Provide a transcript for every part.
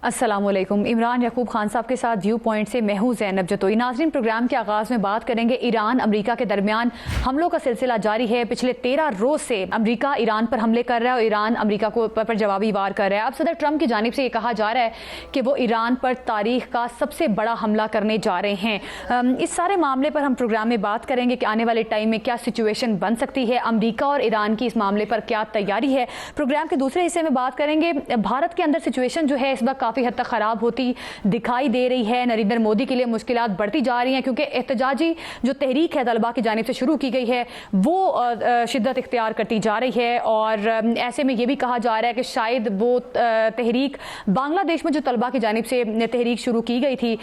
अस्सलामुअलैकुम। इमरान याकूब खान साहब के साथ व्यू पॉइंट से मैं हूं ज़ैनब जतोई। नाज़रीन, प्रोग्राम के आगाज़ में बात करेंगे ईरान अमेरिका के दरमियान हमलों का सिलसिला जारी है। पिछले 13 रोज़ से अमेरिका ईरान पर हमले कर रहा है और ईरान अमेरिका को पर जवाबी वार कर रहा है। अब सदर ट्रंप की जानिब से ये कहा जा रहा है कि वो ईरान पर तारीख का सबसे बड़ा हमला करने जा रहे हैं। इस सारे मामले पर हम प्रोग्राम में बात करेंगे कि आने वाले टाइम में क्या सिचुएशन बन सकती है, अमेरिका और ईरान की इस मामले पर क्या तैयारी है। प्रोग्राम के दूसरे हिस्से में बात करेंगे भारत के अंदर सिचुएशन जो है इस वक्त काफ़ी हद तक ख़राब होती दिखाई दे रही है। नरेंद्र मोदी के लिए मुश्किलात बढ़ती जा रही हैं क्योंकि एहतजाजी जो तहरीक है तलबा की जानिब से शुरू की गई है वो शिद्दत इख्तियार करती जा रही है और ऐसे में ये भी कहा जा रहा है कि शायद वो तहरीक बांग्लादेश में जो तलबा की जानिब से तहरीक शुरू की गई थी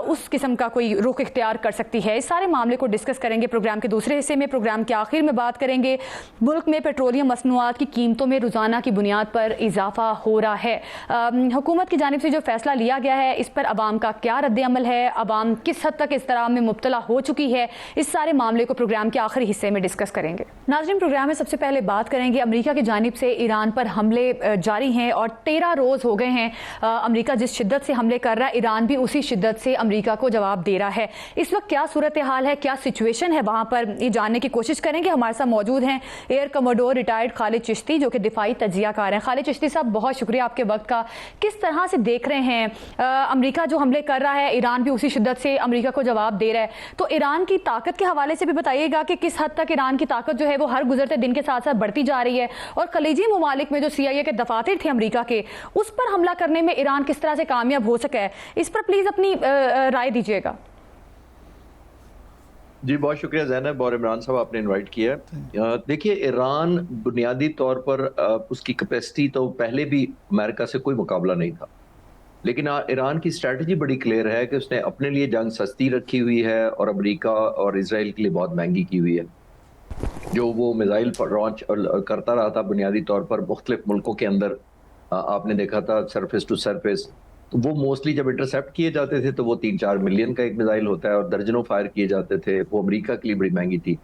उस किस्म का कोई रुख इख्तियार कर सकती है। इस सारे मामले को डिस्कस करेंगे प्रोग्राम के दूसरे हिस्से में। प्रोग्राम के आखिर में बात करेंगे मुल्क में पेट्रोलियम मसनूआत की कीमतों में रोज़ाना की बुनियाद पर इजाफा हो रहा है। हुकूमत की जानिब से जो फैसला लिया गया है इस पर अवाम का क्या रद्द-ए-अमल है, अवाम किस हद तक इस तरह में मुब्तला हो चुकी है, इस सारे मामले को प्रोग्राम के आखिरी हिस्से में डिस्कस करेंगे। नाज़रीन, प्रोग्राम में सबसे पहले बात करेंगे अमेरिका की जानिब से ईरान पर हमले जारी हैं और 13 रोज़ हो गए हैं। अमेरिका जिस शिद्दत से हमले कर रहा है ईरान भी उसी शिद्दत से अमेरिका को जवाब दे रहा है। इस वक्त क्या सूरत हाल है, क्या सिचुएशन है वहाँ पर, ये जानने की कोशिश करेंगे। हमारे साथ मौजूद हैं air commodore retired Khalid Chishti जो कि दिफाई तजियाकार हैं। खालिद चिश्ती साहब, बहुत शुक्रिया आपके वक्त का। किस तरह से देख रहे हैं अमेरिका जो हमले कर रहा है, ईरान भी उसी शिद्दत से अमेरिका को जवाब दे रहा है, तो ईरान की ताकत के हवाले से भी बताइएगा कि किस हद तक ईरान की ताकत जो है वो हर गुजरते दिन के साथ साथ बढ़ती जा रही है और खलीजी ममालिक में जो CIA के दफातर थे अमेरिका के उस पर हमला करने में ईरान किस तरह से कामयाब हो सका है, इस पर प्लीज अपनी राय दीजिएगा। जी, बहुत शुक्रिया ज़ैनब और इमरान साहब, आपने इनवाइट किया है। देखिए, ईरान बुनियादी तौर पर उसकी कैपेसिटी तो पहले भी अमेरिका से कोई मुकाबला नहीं था, लेकिन ईरान की स्ट्रैटेजी बड़ी क्लियर है कि उसने अपने लिए जंग सस्ती रखी हुई है और अमेरिका और इसराइल के लिए बहुत महंगी की हुई है। जो वो मिसाइल लॉन्च करता रहा था बुनियादी तौर पर मुख्तलिफ मुल्कों के अंदर, आपने देखा था सरफेस टू सरफेस, तो वो मोस्टली जब इंटरसेप्ट किए जाते थे तो वो 3-4 मिलियन का एक मिसाइल होता है और दर्जनों फायर किए जाते थे। वो अमेरिका के लिए बड़ी महंगी थी।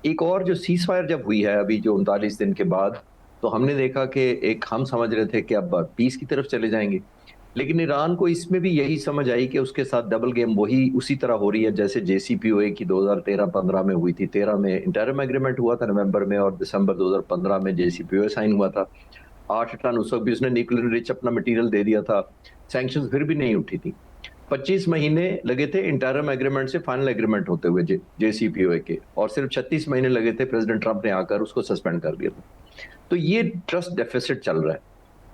एक और जो सीज फायर जब हुई है अभी जो 39 दिन के बाद, तो हमने देखा कि एक हम समझ रहे थे कि अब पीस की तरफ चले जाएंगे, लेकिन ईरान को इसमें भी यही समझ आई कि उसके साथ डबल गेम वही उसी तरह हो रही है जैसे JCPOA की 2013-15 में हुई थी। 13 में इंटरिम एग्रीमेंट हुआ था नवंबर में और दिसंबर 2015 में JCPOA साइन हुआ था। 8 टन उस वक्त भी उसने न्यूक्लियर रिच अपना मटेरियल दे दिया था। सैंक्शंस फिर भी नहीं उठी थी। 25 महीने लगे थे इंटरिम एग्रीमेंट से फाइनल एग्रीमेंट होते हुए JCPOA के, और सिर्फ 36 महीने लगे थे प्रेसिडेंट ट्रंप ने आकर उसको सस्पेंड कर दिया था। तो ये ट्रस्ट डेफिसिट चल रहा है।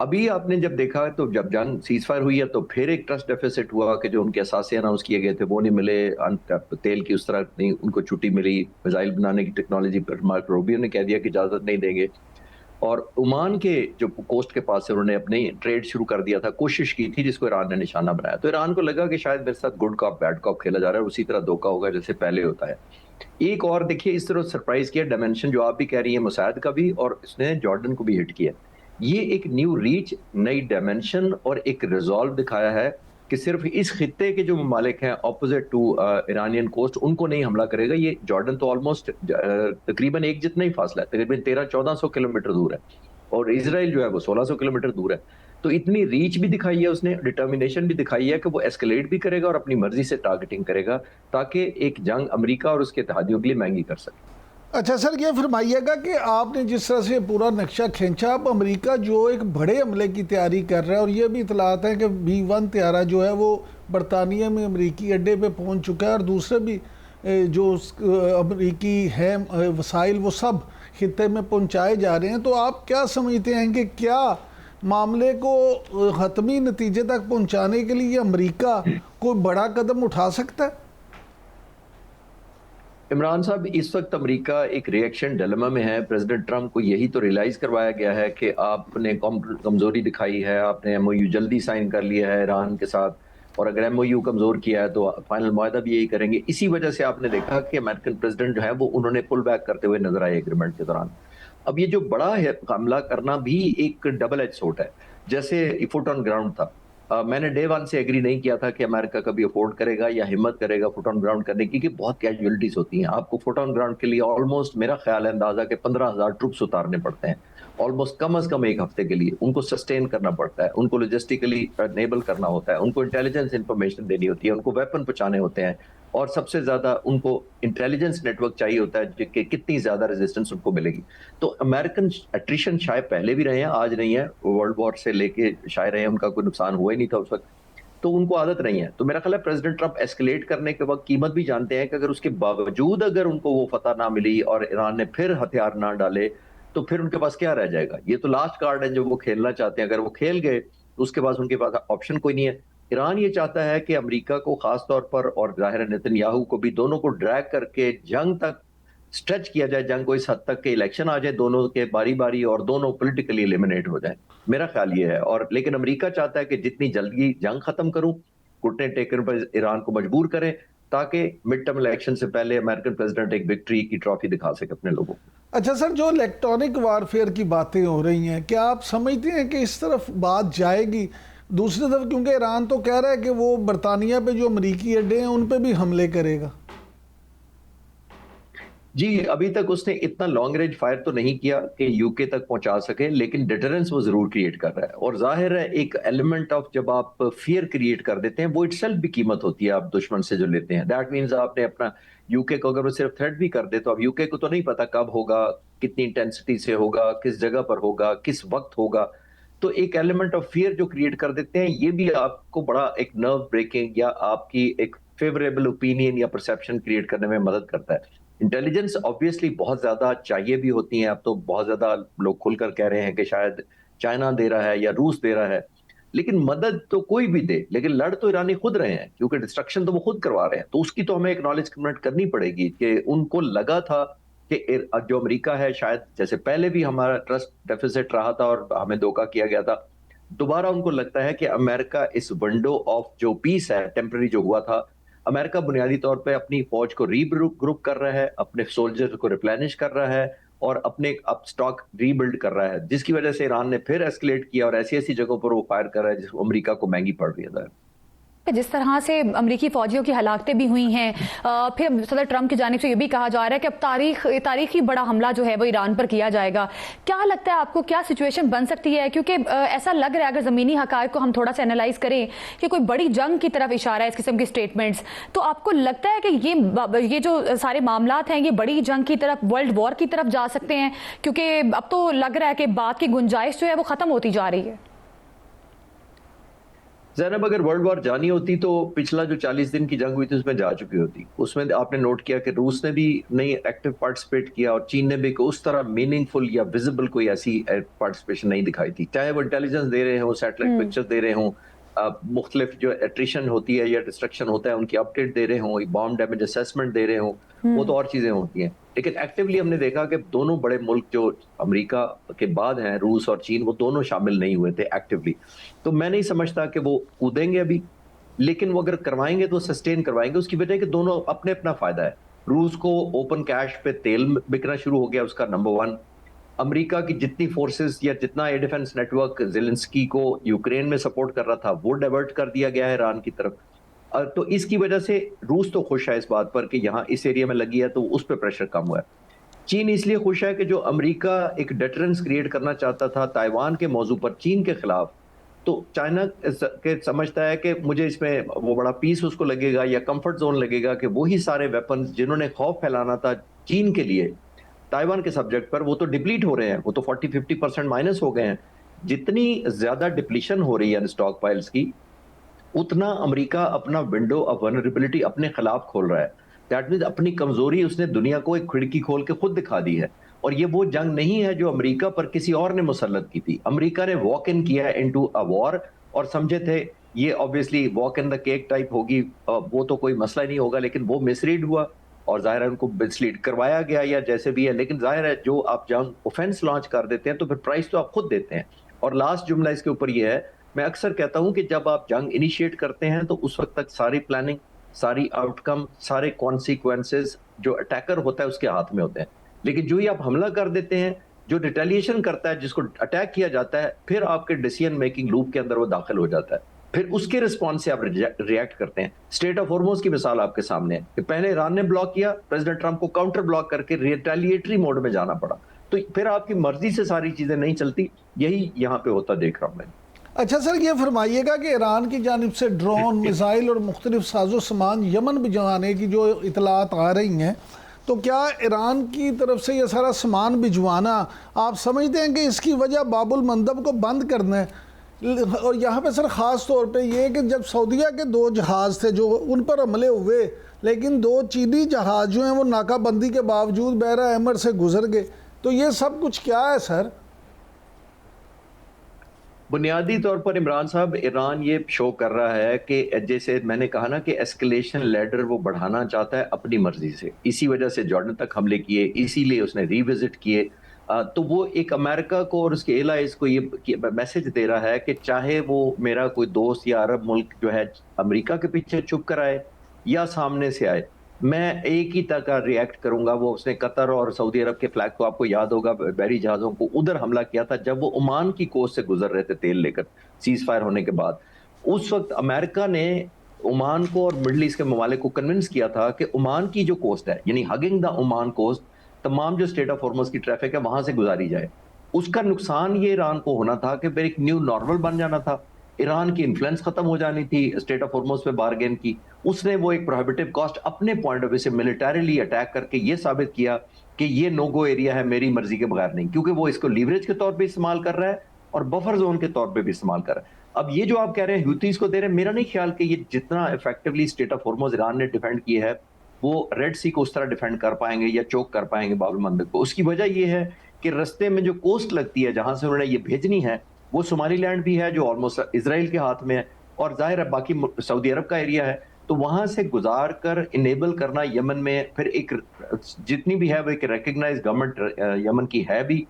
अभी आपने जब देखा तो जब जंग सीज फायर हुई है तो फिर एक ट्रस्ट डेफिसिट हुआ कि जो उनके असासे अनाउंस किए गए थे वो नहीं मिले, तेल की उस तरह नहीं उनको छुट्टी मिली, मिसाइल बनाने की टेक्नोलॉजी पर मार्को रूबियो ने कह दिया कि इजाजत नहीं देंगे, और ओमान के जो कोस्ट के पास से उन्होंने अपनी ट्रेड शुरू कर दिया था, कोशिश की थी जिसको ईरान ने निशाना बनाया। तो ईरान को लगा कि शायद मेरे साथ गुड कॉप बैड कॉप खेला जा रहा है, उसी तरह धोखा होगा जैसे पहले होता है। एक और देखिए इस तरह सरप्राइज किया डायमेंशन जो आप भी कह रही है मुसायद का भी, और इसने जॉर्डन को भी हिट किया। ये एक न्यू रीच, नई डायमेंशन और एक रिजॉल्व दिखाया है कि सिर्फ इस खित्ते के जो ममालिक हैं ऑपोजिट टू ईरानियन कोस्ट उनको नहीं हमला करेगा। ये जॉर्डन तो ऑलमोस्ट तकरीबन एक जितना ही फासला है, तकरीबन 1300-1400 किलोमीटर दूर है, और इसराइल जो है वो 1600 किलोमीटर दूर है। तो इतनी रीच भी दिखाई है उसने, डिटर्मिनेशन भी दिखाई है कि वो एस्केलेट भी करेगा और अपनी मर्जी से टारगेटिंग करेगा ताकि एक जंग अमेरिका और उसके इत्तेहादियों के लिए महंगी कर सके। अच्छा सर, ये फरमाइएगा कि आपने जिस तरह से पूरा नक्शा खींचा, अब अमेरिका जो एक बड़े हमले की तैयारी कर रहा है और ये भी इतलात है कि B-1 त्यारा जो है वो बरतानिया में अमेरिकी अड्डे पे पहुंच चुका है और दूसरे भी जो अमेरिकी है वसाइल वो सब खित्ते में पहुंचाए जा रहे हैं। तो आप क्या समझते हैं कि क्या मामले को हतमी नतीजे तक पहुँचाने के लिए अमेरिका कोई बड़ा कदम उठा सकता है? इमरान साहब, इस वक्त अमेरिका एक रिएक्शन डिलेमा में है। प्रेसिडेंट ट्रंप को यही तो रियलाइज करवाया गया है कि आपने कमजोरी दिखाई है, आपने MOU जल्दी साइन कर लिया है ईरान के साथ, और अगर MOU कमजोर किया है तो फाइनल मुआहदा भी यही करेंगे। इसी वजह से आपने देखा कि अमेरिकन प्रेसिडेंट जो है वो उन्होंने पुल बैक करते हुए नजर आए एग्रीमेंट के दौरान। अब ये जो बड़ा है हमला करना भी एक डबल एज सोर्ड है, जैसे फुट ऑन ग्राउंड था। मैंने डे 1 से एग्री नहीं किया था कि अमेरिका कभी अफोर्ड करेगा या हिम्मत करेगा फुट ऑन ग्राउंड करने की, क्योंकि बहुत कैजुअलिटीज होती हैं। आपको फुट ऑन ग्राउंड के लिए ऑलमोस्ट मेरा ख्याल है अंदाजा के 15,000 ट्रूप्स उतारने पड़ते हैं, ऑलमोस्ट कम से कम एक हफ्ते के लिए उनको सस्टेन करना पड़ता है, उनको लॉजिस्टिकली एनेबल करना होता है, उनको इंटेलिजेंस इंफॉर्मेशन देनी होती है, उनको वेपन पहुंचाने होते हैं, और सबसे ज्यादा उनको इंटेलिजेंस नेटवर्क चाहिए होता है कि कितनी ज्यादा रेजिस्टेंस उनको मिलेगी। तो अमेरिकन एट्रिशन शायद पहले भी रहे हैं, आज नहीं है, वर्ल्ड वॉर से लेके शायद रहे हैं, उनका कोई नुकसान हुआ ही नहीं था उस वक्त, तो उनको आदत नहीं है। तो मेरा ख्याल है प्रेसिडेंट ट्रंप एस्केलेट करने के वक्त कीमत भी जानते हैं कि अगर उसके बावजूद अगर उनको वो फतह ना मिली और ईरान ने फिर हथियार ना डाले तो फिर उनके पास क्या रह जाएगा। ये तो लास्ट कार्ड है जो वो खेलना चाहते हैं, अगर वो खेल गए तो उसके बाद उनके पास ऑप्शन कोई नहीं है। ईरान ये चाहता है कि अमेरिका को खास तौर पर और जाहिर है नेतन्याहू को भी, दोनों को ड्रैग करके जंग तक स्ट्रेच किया जाए, जंग को इस हद तक के इलेक्शन आ जाए दोनों के बारी बारी और दोनों पॉलिटिकली एलिमिनेट हो जाए। मेरा ख्याल ये है। और लेकिन अमेरिका चाहता है कि जितनी जल्दी जंग खत्म करूं, घुटने टेकन पर ईरान को मजबूर करें ताकि मिड टर्म इलेक्शन से पहले अमेरिकन प्रेसिडेंट एक विक्ट्री की ट्रॉफी दिखा सके अपने लोगों को। अच्छा सर, जो इलेक्ट्रॉनिक वारफेयर की बातें हो रही हैं, क्या आप समझते हैं कि इस तरफ बात जाएगी? दूसरी तरफ क्योंकि ईरान तो कह रहा है कि वो बरतानिया पे जो अमेरिकी अड्डे हैं उन पे भी हमले करेगा। जी, अभी तक उसने इतना लॉन्ग रेंज फायर तो नहीं किया कि यूके तक पहुंचा सके, लेकिन डिटरेंस वो जरूर क्रिएट कर रहा है। और जाहिर है एक एलिमेंट ऑफ जब आप फियर क्रिएट कर देते हैं वो इटसेल्फ भी कीमत होती है आप दुश्मन से जो लेते हैं। दैट मींस आपने अपना यूके को अगर वो सिर्फ थ्रेट भी कर दे तो अब यूके को तो नहीं पता कब होगा, कितनी इंटेंसिटी से होगा, किस जगह पर होगा, किस वक्त होगा। तो एक एलिमेंट ऑफ फियर जो क्रिएट कर देते हैं ये भी आपको बड़ा एक नर्व ब्रेकिंग या आपकी एक फेवरेबल ओपिनियन या परसेप्शन क्रिएट करने में मदद करता है। इंटेलिजेंस ऑब्वियसली बहुत ज्यादा चाहिए भी होती है। अब तो बहुत ज्यादा लोग खुलकर कह रहे हैं कि शायद चाइना दे रहा है या रूस दे रहा है, लेकिन मदद तो कोई भी दे, लेकिन लड़ तो ईरानी खुद रहे हैं क्योंकि डिस्ट्रक्शन तो वो खुद करवा रहे हैं। तो उसकी तो हमें एक्नॉलेजमेंट करनी पड़ेगी कि उनको लगा था कि जो अमेरिका है, शायद जैसे पहले भी हमारा ट्रस्ट डेफिसिट रहा था और हमें धोखा किया गया था, दोबारा उनको लगता है कि अमेरिका इस विंडो ऑफ जो पीस है टेम्पररी जो हुआ था, अमेरिका बुनियादी तौर पे अपनी फौज को रीग्रुप कर रहा है, अपने सोल्जर्स को रिप्लेनिश कर रहा है और अपने अप स्टॉक रीबिल्ड कर रहा है, जिसकी वजह से ईरान ने फिर एस्केलेट किया और ऐसी ऐसी जगहों पर वो फायर कर रहा है जिसको अमेरिका को महंगी पड़ रही है। जिस तरह से अमरीकी फौजियों की हलाकतें भी हुई हैं, फिर सदर ट्रंप की जानिब से ये भी कहा जा रहा है कि अब तारीखी बड़ा हमला जो है वो ईरान पर किया जाएगा। क्या लगता है आपको, क्या सिचुएशन बन सकती है? क्योंकि ऐसा लग रहा है अगर ज़मीनी हक़ाइक़ को हम थोड़ा सा एनालाइज करें कि कोई बड़ी जंग की तरफ इशारा है इस किस्म की स्टेटमेंट्स, तो आपको लगता है कि ये जो सारे मामलात हैं ये बड़ी जंग की तरफ, वर्ल्ड वॉर की तरफ जा सकते हैं? क्योंकि अब तो लग रहा है कि बात की गुंजाइश जो है वो ख़त्म होती जा रही है। ज़ैनब, अगर वर्ल्ड वॉर जानी होती तो पिछला जो 40 दिन की जंग हुई थी उसमें जा चुकी होती। उसमें आपने नोट किया कि रूस ने भी नहीं एक्टिव पार्टिसिपेट किया और चीन ने भी उस तरह मीनिंगफुल या विजिबल कोई ऐसी पार्टिसिपेशन नहीं दिखाई थी। चाहे वो इंटेलिजेंस दे रहे हों, सैटेलाइट पिक्चर्स दे रहे हों, मुख्तलिफ जो एट्रिशन होती है या डिस्ट्रक्शन होता है उनकी अपडेट दे रहे हों, बॉम्ब डैमेज असेसमेंट दे रहे हों, वो तो और चीजें होती हैं। लेकिन एक्टिवली हमने देखा कि दोनों बड़े मुल्क जो अमेरिका के बाद हैं, रूस और चीन, वो दोनों शामिल नहीं हुए थे एक्टिवली। तो मैं नहीं समझता कि वो कूदेंगे अभी, लेकिन वो अगर करवाएंगे तो सस्टेन करवाएंगे। उसकी वजह कि दोनों अपने अपना फायदा है। रूस को ओपन कैश पे तेल बिकना शुरू हो गया, उसका नंबर 1। अमेरिका की जितनी फोर्सेस या जितना एयर डिफेंस नेटवर्क ज़ेलेंस्की को यूक्रेन में सपोर्ट कर रहा था वो डाइवर्ट कर दिया गया है ईरान की तरफ। तो इसकी वजह से रूस तो खुश है इस बात पर कि यहाँ इस एरिया में लगी है तो उस पर प्रेशर कम हुआ है। चीन इसलिए खुश है कि जो अमेरिका एक डिटरेंस क्रिएट करना चाहता था ताइवान के मौजू पर चीन के खिलाफ, तो चाइना के समझता है कि मुझे इसमें वो बड़ा पीस उसको लगेगा या कंफर्ट जोन लगेगा कि वही सारे वेपन्स जिन्होंने खौफ फैलाना था चीन के लिए ताइवान के सब्जेक्ट पर, वो तो डिप्लीट हो रहे हैं, वो तो 40-50% माइनस हो गए हैं। जितनी ज्यादा डिप्लीशन हो रही है स्टॉक पाइल्स की, उतना अमेरिका अपना विंडो ऑफ वल्नरेबिलिटी अपने खिलाफ खोल रहा है। दैट मींस अपनी कमजोरी उसने दुनिया को एक खिड़की खोल के खुद दिखा दी है। और ये वो जंग नहीं है जो अमेरिका पर किसी और ने मुसल्लत की थी। अमेरिका ने वॉक इन किया इनटू अ वॉर और समझे थे ये obviously walk in the cake type होगी, वो तो कोई मसला नहीं होगा, लेकिन वो मिसरीड हुआ और जाहिर है उनको मिसलीड करवाया गया या जैसे भी है। लेकिन जाहिर है जो आप जंग ऑफेंस लॉन्च कर देते हैं तो फिर प्राइस तो आप खुद देते हैं। और लास्ट जुमला इसके ऊपर ये है, मैं अक्सर कहता हूं कि जब आप जंग इनिशिएट करते हैं तो उस वक्त तक सारी प्लानिंग, सारी आउटकम, सारे कॉन्सिक्वेंसेस जो अटैकर होता है उसके हाथ में होते हैं। लेकिन जो ही आप हमला कर देते हैं, जो रिटेलिएशन करता है, जिसको अटैक किया जाता है, फिर आपके डिसीजन मेकिंग लूप के अंदर वो दाखिल हो जाता है। फिर उसके रिस्पॉन्स से आप रिएक्ट करते हैं। स्टेट ऑफ हॉर्मोज की मिसाल आपके सामने है कि पहले ईरान ने ब्लॉक किया, प्रेसिडेंट ट्रंप को काउंटर ब्लॉक करके रिटेलिएटरी मोड में जाना पड़ा। तो फिर आपकी मर्जी से सारी चीजें नहीं चलती, यही यहाँ पे होता देख रहा हूँ मैं। अच्छा सर, ये फरमाइएगा कि ईरान की जानिब से ड्रोन, मिसाइल और मुख्तलिफ साजो सामान यमन भिजवाने की जो इतलात आ रही हैं, तो क्या ईरान की तरफ से ये सारा सामान भिजवाना आप समझते हैं कि इसकी वजह बाबुल मंदब को बंद करना है? और यहाँ पे सर ख़ास तौर पे ये कि जब सऊदीया के 2 जहाज़ थे जो उन पर हमले हुए, लेकिन 2 चीनी जहाज़ जो हैं वो नाकाबंदी के बावजूद बहरा अहमर से गुजर गए, तो ये सब कुछ क्या है सर? बुनियादी तौर पर इमरान साहब, ईरान ये शो कर रहा है कि जैसे मैंने कहा ना कि एस्केलेशन लैडर वो बढ़ाना चाहता है अपनी मर्जी से, इसी वजह से जॉर्डन तक हमले किए, इसीलिए उसने रिविजिट किए। तो वो एक अमेरिका को और उसके एलाइज को ये मैसेज दे रहा है कि चाहे वो मेरा कोई दोस्त या अरब मुल्क जो है अमेरिका के पीछे छुप कर आए या सामने से आए, मैं एक ही तरह का रिएक्ट करूंगा। वो उसने कतर और सऊदी अरब के फ्लैग को, आपको याद होगा, बहरी जहाज़ों को उधर हमला किया था जब वो ओमान की कोस्ट से गुजर रहे थे तेल लेकर, सीज फायर होने के बाद। उस वक्त अमेरिका ने ओमान को और मिडल ईस्ट के ममालिक को कन्विंस किया था कि ओमान की जो कोस्ट है, यानी हगिंग द ओमान कोस्ट, तमाम जो स्टेट ऑफ हॉर्मुज की ट्रैफिक है वहां से गुजारी जाए। उसका नुकसान ये ईरान को होना था कि फिर एक न्यू नॉर्मल बन जाना था, ईरान की इन्फ्लुएंस खत्म हो जानी थी स्टेट ऑफ हॉर्मुज पे बारगेन की। उसने वो एक प्रोहिबिटिव कॉस्ट अपने पॉइंट ऑफ व्यू से मिलिटरीली अटैक करके ये साबित किया कि ये नो गो एरिया है, मेरी मर्जी के बगैर नहीं, क्योंकि वो इसको लीवरेज के तौर पे इस्तेमाल कर रहा है और बफर जोन के तौर पे भी इस्तेमाल कर रहा है। अब ये जो आप कह रहे हैं ह्यूथीज को दे रहे हैं, मेरा नहीं ख्याल कि ये जितना effectively state of Hormuz Iran ने डिफेंड किया है वो रेड सी को उस तरह डिफेंड कर पाएंगे या चोक कर पाएंगे बाबुल मंदब को। उसकी वजह ये है कि रास्ते में जो कोस्ट लगती है जहां से उन्होंने ये भेजनी है, वो सोमालीलैंड भी है जो ऑलमोस्ट इजराइल के हाथ में है, और जाहिर है बाकी सऊदी अरब का एरिया है। तो वहां से गुजार कर इनेबल करना यमन में, फिर एक जितनी भी है वो एक रिकग्नाइज गवर्नमेंट यमन की है भी,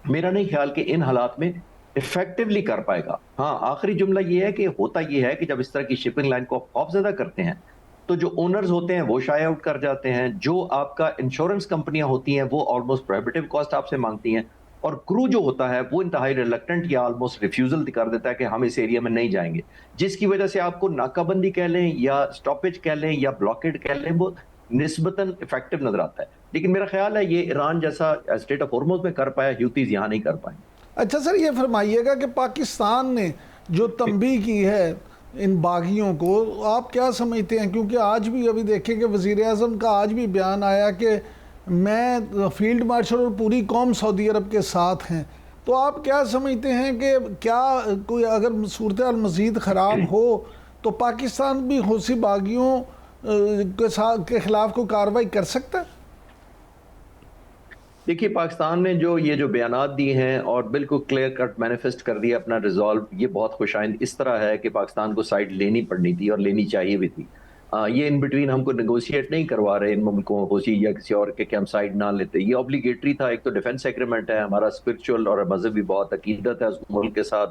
मेरा नहीं ख्याल कि इन हालात में इफेक्टिवली कर पाएगा। हाँ, आखिरी जुमला ये है कि होता ये है कि जब इस तरह की शिपिंग लाइन को खौफजदा करते हैं तो जो ओनर्स होते हैं वो शाय आउट कर जाते हैं, जो आपका इंश्योरेंस कंपनियां होती हैं वो ऑलमोस्ट प्रोहिबिटिव कॉस्ट आपसे मांगती हैं, और क्रू जो होता है वो इंतहाई रिलक्टेंट या ऑलमोस्ट रिफ्यूजल कर देता है कि हम इस एरिया में नहीं जाएंगे, जिसकी वजह से आपको नाकाबंदी कह लें या स्टॉपेज कह लें या ब्लॉकेड कह लें, वो निस्बतन इफेक्टिव नजर आता है। लेकिन मेरा ख्याल है ये ईरान जैसा स्टेट ऑफ हॉर्मुज में कर पाया, ह्यूथीज यहाँ नहीं कर पाए। अच्छा सर, ये फरमाइएगा कि पाकिस्तान ने जो तंबीह की है इन बागियों को, आप क्या समझते हैं? क्योंकि आज भी अभी देखें कि वज़ीर आज़म का आज भी बयान आया कि मैं फील्ड मार्शल और पूरी कौम सऊदी अरब के साथ हैं, तो आप क्या समझते हैं कि क्या कोई अगर सूरत मज़ीद ख़राब हो तो पाकिस्तान भी हौसी बागियों के खिलाफ कोई कार्रवाई कर सकता है? देखिए, पाकिस्तान ने जो ये जो बयानात दिए हैं और बिल्कुल क्लियर कट मैनिफेस्ट कर दिया अपना रिजॉल्व, ये बहुत खुशाइंद इस तरह है कि पाकिस्तान को साइड लेनी पड़नी थी और लेनी चाहिए भी थी। ये इन बिटवीन हमको नेगोशिएट नहीं करवा रहे इन मुल्कों होसी या किसी और के कि हम साइड ना लेते, ये ऑब्लिगेटरी था। एक तो डिफेंस एग्रीमेंट है, हमारा स्पिरिचुअल और मजहबी बहुत अकीदत है उस मुल्क के साथ,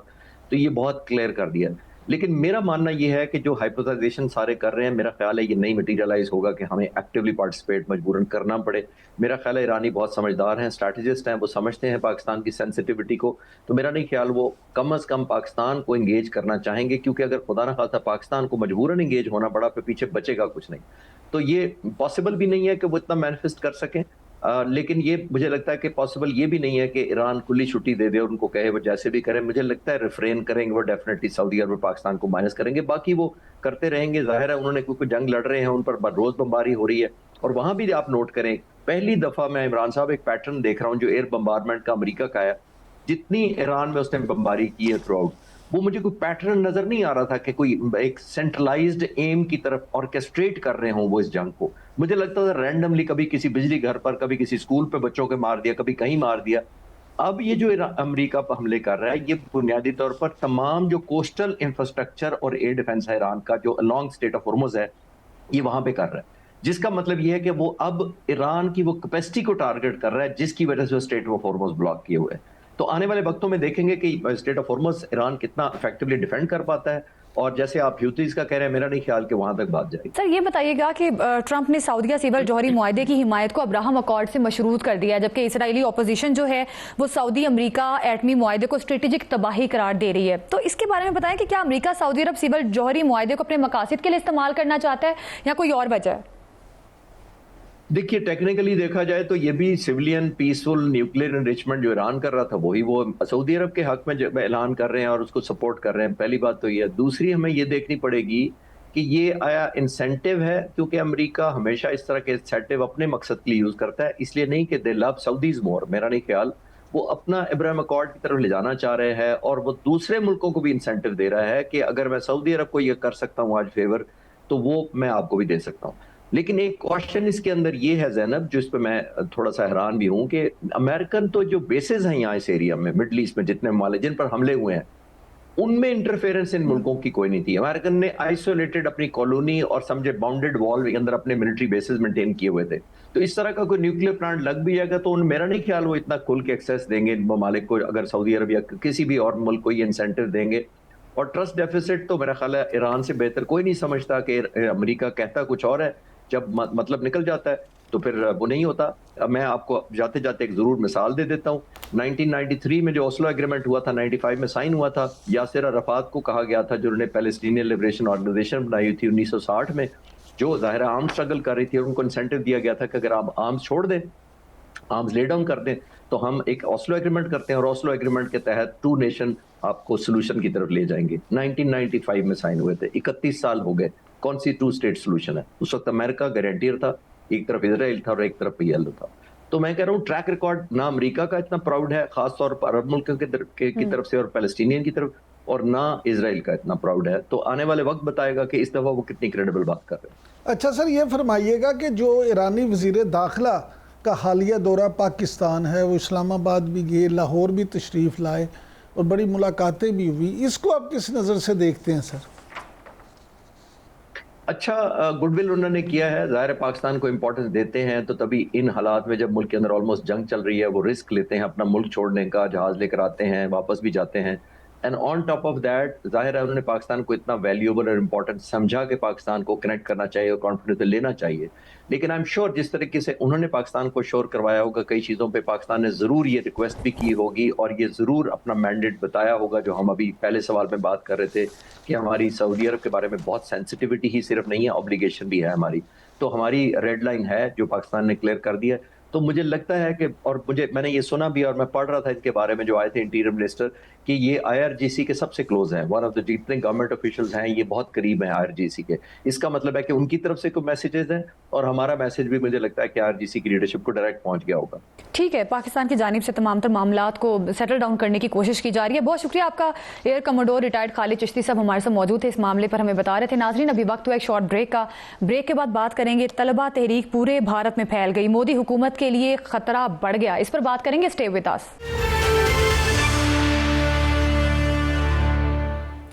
तो ये बहुत क्लियर कर दिया। लेकिन मेरा मानना ये है कि जो हाइपोथेसाइजेशन सारे कर रहे हैं, मेरा ख्याल है ये नहीं मटीरियलाइज होगा कि हमें एक्टिवली पार्टिसिपेट मजबूरन करना पड़े। मेरा ख्याल है ईरानी बहुत समझदार हैं, स्ट्रैटेजिस्ट हैं, वो समझते हैं पाकिस्तान की सेंसिटिविटी को, तो मेरा नहीं ख्याल वो कम अज़ कम पाकिस्तान को इंगेज करना चाहेंगे, क्योंकि अगर खुदा न खासा पाकिस्तान को मजबूरन इंगेज होना पड़ा फिर पीछे बचेगा कुछ नहीं। तो ये पॉसिबल भी नहीं है कि वो इतना मैनिफेस्ट कर सकें, लेकिन ये मुझे लगता है कि पॉसिबल ये भी नहीं है कि ईरान खुली छुट्टी दे दे और उनको कहे वो जैसे भी करें। मुझे लगता है रिफ्रेन करेंगे वो डेफिनेटली, सऊदी अरब और पाकिस्तान को माइनस करेंगे, बाकी वो करते रहेंगे। जाहिर है उन्होंने क्योंकि जंग लड़ रहे हैं, उन पर रोज बमबारी हो रही है, और वहां भी आप नोट करें पहली दफा मैं इमरान साहब एक पैटर्न देख रहा हूँ जो एयर बम्बारमेंट का अमेरिका का है। जितनी ईरान में उसने बमबारी की है थ्रू आउट, वो मुझे कोई पैटर्न नजर नहीं आ रहा था कि कोई एक सेंट्रलाइज्ड एम की तरफ ऑर्केस्ट्रेट कर रहे हों वो इस जंग को। मुझे लगता था रैंडमली कभी किसी बिजली घर पर, कभी किसी स्कूल पे बच्चों के मार दिया, कभी कहीं मार दिया। अब ये जो अमेरिका पर हमले कर रहा है, ये बुनियादी तौर पर तमाम जो कोस्टल इंफ्रास्ट्रक्चर और एयर डिफेंस है ईरान का, जो अलॉन्ग स्टेट ऑफ हॉर्मुज है, ये वहां पे कर रहा है, जिसका मतलब ये है कि वो अब ईरान की वो कैपेसिटी को टारगेट कर रहा है, जिसकी वजह से वो स्टेट ऑफ हॉर्मुज ब्लॉक किए हुए हैं। तो आने वाले वक्तों में देखेंगे कि स्टेट ऑफ हॉर्मुज ईरान कितना इफेक्टिवली डिफेंड कर पाता है, और जैसे आप ह्यूथीज का कह रहे हैं, मेरा नहीं ख्याल कि वहां तक बात जाएगी। सर, ये बताइएगा कि ट्रंप ने सऊदीया सिविल जौहरी मुआहदे की हिमायत को अब्राहम अकॉर्ड से मशरूत कर दिया है, जबकि इसराइली अपोजिशन जो है वो सऊदी अमेरिका एटमी मुआहदे को स्ट्रेटेजिक तबाही करार दे रही है। तो इसके बारे में बताएं कि क्या अमेरिका सऊदी अरब सिविल जौहरी मुआहदे को अपने मकासद के लिए इस्तेमाल करना चाहता है या कोई और वजह है? देखिए, टेक्निकली देखा जाए तो ये भी सिविलियन पीसफुल न्यूक्लियर एनरिचमेंट जो ईरान कर रहा था वही वो सऊदी अरब के हक में जब ऐलान कर रहे हैं और उसको सपोर्ट कर रहे हैं। पहली बात तो ये। दूसरी हमें ये देखनी पड़ेगी कि ये आया इंसेंटिव है, क्योंकि अमेरिका हमेशा इस तरह के इंसेंटिव अपने मकसद के लिए यूज करता है, इसलिए नहीं कि दे लव सऊदीज मोर। मेरा नहीं ख्याल, वो अपना इब्राहिम अकॉर्ड की तरफ ले जाना चाह रहे हैं और वो दूसरे मुल्कों को भी इंसेंटिव दे रहा है कि अगर मैं सऊदी अरब को ये कर सकता हूँ आज फेवर, तो वो मैं आपको भी दे सकता हूँ। लेकिन एक क्वेश्चन इसके अंदर ये है ज़ैनब, जो इस पे मैं थोड़ा सा हैरान भी हूं कि अमेरिकन तो जो बेसिस हैं यहाँ इस एरिया में, मिडल ईस्ट में जितने ममालिक जिन पर हमले हुए हैं, उनमें इंटरफेरेंस इन मुल्कों की कोई नहीं थी। अमेरिकन ने आइसोलेटेड अपनी कॉलोनी और समझे बाउंडेड वॉल के अंदर अपने मिलिट्री बेसिस मेंटेन किए हुए थे। तो इस तरह का कोई न्यूक्लियर प्लांट लग भी जाएगा तो मेरा नहीं ख्याल वो इतना खुल के एक्सेस देंगे इन ममालिक को, अगर सऊदी अरब या किसी भी और मुल्क को ये इंसेंटिव देंगे। और ट्रस्ट डेफिसिट तो मेरा ख्याल है ईरान से बेहतर कोई नहीं समझता कि अमेरिका कहता कुछ और है, जब मतलब निकल जाता है तो फिर वो नहीं होता। मैं आपको जाते जाते एक जरूर मिसाल दे देता हूँ। 1993 में जो ओस्लो एग्रीमेंट हुआ था, 95 में साइन हुआ था। यासिर अराफात को कहा गया था, जिन्होंने पैलेस्टीनियन लिबरेशन ऑर्गेनाइजेशन बनाई थी 1960 में, जो ज़ाहिर आर्म्स स्ट्रगल कर रही थी, और उनको इंसेंटिव दिया गया था कि अगर आप आर्म्स छोड़ दें, आर्म्स ले डाउन कर दें, तो हम एक ओस्लो एग्रीमेंट करते हैं और ओस्लो एग्रीमेंट के तहत 2 नेशन आपको सोल्यूशन की तरफ ले जाएंगे। 1995 में साइन हुए थे, 31 साल हो गए। कौन सी 2 स्टेट सोल्यूशन है? उस वक्त अमेरिका गारंटियर था, एक तरफ इजराइल था और एक तरफ पीएलओ था। तो मैं कह रहा हूँ ट्रैक रिकॉर्ड ना अमेरिका का इतना प्राउड है, खासतौर पर अरब मुल्कों की तरफ से और पैलेस्टीनियन की तरफ, और ना इजराइल का इतना प्राउड है। तो आने वाले वक्त बताएगा कि इस दफा वो कितनी क्रेडिबल बात कर रहे हैं। अच्छा सर, ये फरमाइएगा कि जो ईरानी वज़ीर दाखिला का हालिया दौरा पाकिस्तान है, वो इस्लामाबाद भी गए, लाहौर भी तशरीफ़ लाए और बड़ी मुलाकातें भी हुई, इसको आप किस नज़र से देखते हैं सर? अच्छा गुडविल उन्होंने किया है, ज़ाहिर पाकिस्तान को इंपॉर्टेंस देते हैं, तो तभी इन हालात में जब मुल्क के अंदर ऑलमोस्ट जंग चल रही है, वो रिस्क लेते हैं अपना मुल्क छोड़ने का, जहाज़ लेकर आते हैं, वापस भी जाते हैं। And on top of that ज़ाहिर है उन्होंने पाकिस्तान को इतना वैल्यूएबल और इम्पोर्टेंट समझा कि पाकिस्तान को कनेक्ट करना चाहिए और कॉन्फिडेंस लेना चाहिए। लेकिन आई एम श्योर जिस तरीके से उन्होंने पाकिस्तान को श्योर करवाया होगा, कई चीज़ों पे पाकिस्तान ने ज़रूर ये रिक्वेस्ट भी की होगी और ये ज़रूर अपना मैंडेट बताया होगा, जो हम अभी पहले सवाल में बात कर रहे थे कि हमारी सऊदी अरब के बारे में बहुत सेंसिटिविटी ही सिर्फ नहीं है, ऑब्लिगेशन भी है हमारी। तो हमारी रेड लाइन है जो पाकिस्तान ने क्लियर कर दिया। तो मुझे लगता है कि, और मैंने ये सुना भी और मैं पढ़ रहा था इनके बारे में जो आए थे इंटीरियर मिनिस्टर, कि ये आईआरजीसी के सबसे क्लोज हैं, वन ऑफ द जितने गवर्नमेंट ऑफिशियल्स हैं ये बहुत करीब हैं आईआरजीसी के। इसका मतलब है कि उनकी तरफ से कोई मैसेजेस हैं और हमारा मैसेज भी मुझे लगता है कि आईआरजीसी की लीडरशिप को डायरेक्ट पहुंच गया होगा। ठीक है, पाकिस्तान की जानिब से तमाम तर मामलात को सेटल डाउन करने की कोशिश की जा रही है। बहुत शुक्रिया आपका air commodore retired Khalid Chishti साहब हमारे साथ मौजूद थे, इस मामले पर हमें बता रहे थे। नाजरीन, अभी वक्त हुआ एक शॉर्ट ब्रेक का। ब्रेक के बाद बात करेंगे तलबा तहरीक पूरे भारत में फैल गई, मोदी हुकूमत के लिए खतरा बढ़ गया, इस पर बात करेंगे। Stay with us.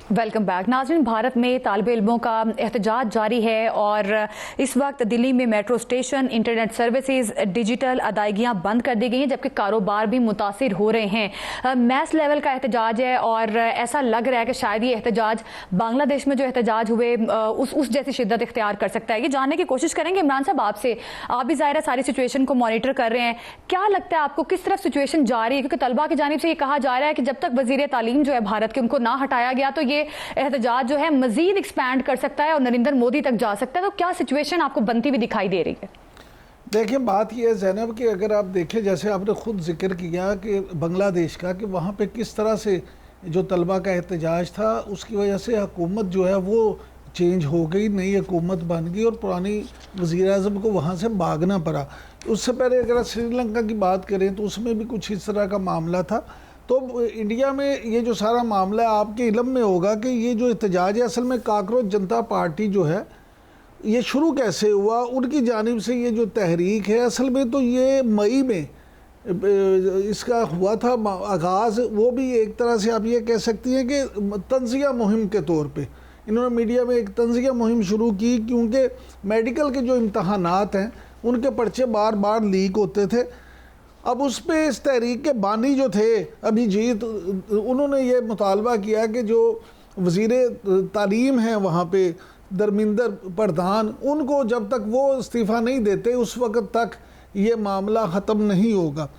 Welcome back. नाज़रीन, भारत में तालिब इल्मों का एहतजाज जारी है और इस वक्त दिल्ली में metro station, internet services, digital अदायगियां बंद कर दी गई हैं, जबकि कारोबार भी मुतासिर हो रहे हैं। मैस लेवल का एहतजाज है और ऐसा लग रहा है कि शायद ये एहतजाज बांग्लादेश में जो एहतजाज हुए उस जैसी शिद्दत इख्तियार कर सकता है। ये जानने की कोशिश करेंगे इमरान साहब आपसे, आप भी ज़ाहिर है सारी सिचुएशन को मॉनिटर कर रहे हैं, क्या लगता है आपको किस तरफ सिचुएशन जा रही है? क्योंकि तलबा की जानिब से ये कहा जा रहा है कि जब तक वजीर तालीम जो है भारत के, उनको ना हटाया गया तो ये एहतजाज जो है मजीद एक्सपैंड कर सकता है और नरेंद्र मोदी तक जा सकता है। तो क्या सिचुएशन आपको बनती हुई दिखाई दे रही है? देखिए, बात यह है ज़ैनब कि अगर आप देखें, जैसे आपने ख़ुद जिक्र किया कि बांग्लादेश का, कि वहाँ पे किस तरह से जो तलबा का एहतजाज था उसकी वजह से हुकूमत जो है वो चेंज हो गई, नई हुकूमत बन गई और पुरानी वज़ीर आज़म को वहाँ से भागना पड़ा। उससे पहले अगर श्रीलंका की बात करें तो उसमें भी कुछ इस तरह का मामला था। तो इंडिया में ये जो सारा मामला है, आपके इल्म में होगा कि ये जो एहतजाज है असल में काकरोच जनता पार्टी जो है ये शुरू कैसे हुआ, उनकी जानिब से ये जो तहरीक है, असल में तो ये मई में इसका हुआ था आगाज़। वो भी एक तरह से आप ये कह सकती हैं कि तंज़िया मुहिम के तौर पे इन्होंने मीडिया में एक तंज़िया मुहिम शुरू की, क्योंकि मेडिकल के जो इम्तहानात हैं उनके पर्चे बार बार लीक होते थे। अब उस पर इस तहरीक के बानी जो थे अभिजीत, उन्होंने ये मुतालबा किया कि जो वज़ीर तालीम हैं वहाँ पे धर्मेंद्र प्रधान, उनको जब तक वो इस्तीफ़ा नहीं देते उस वक़्त तक ये मामला ख़त्म नहीं होगा।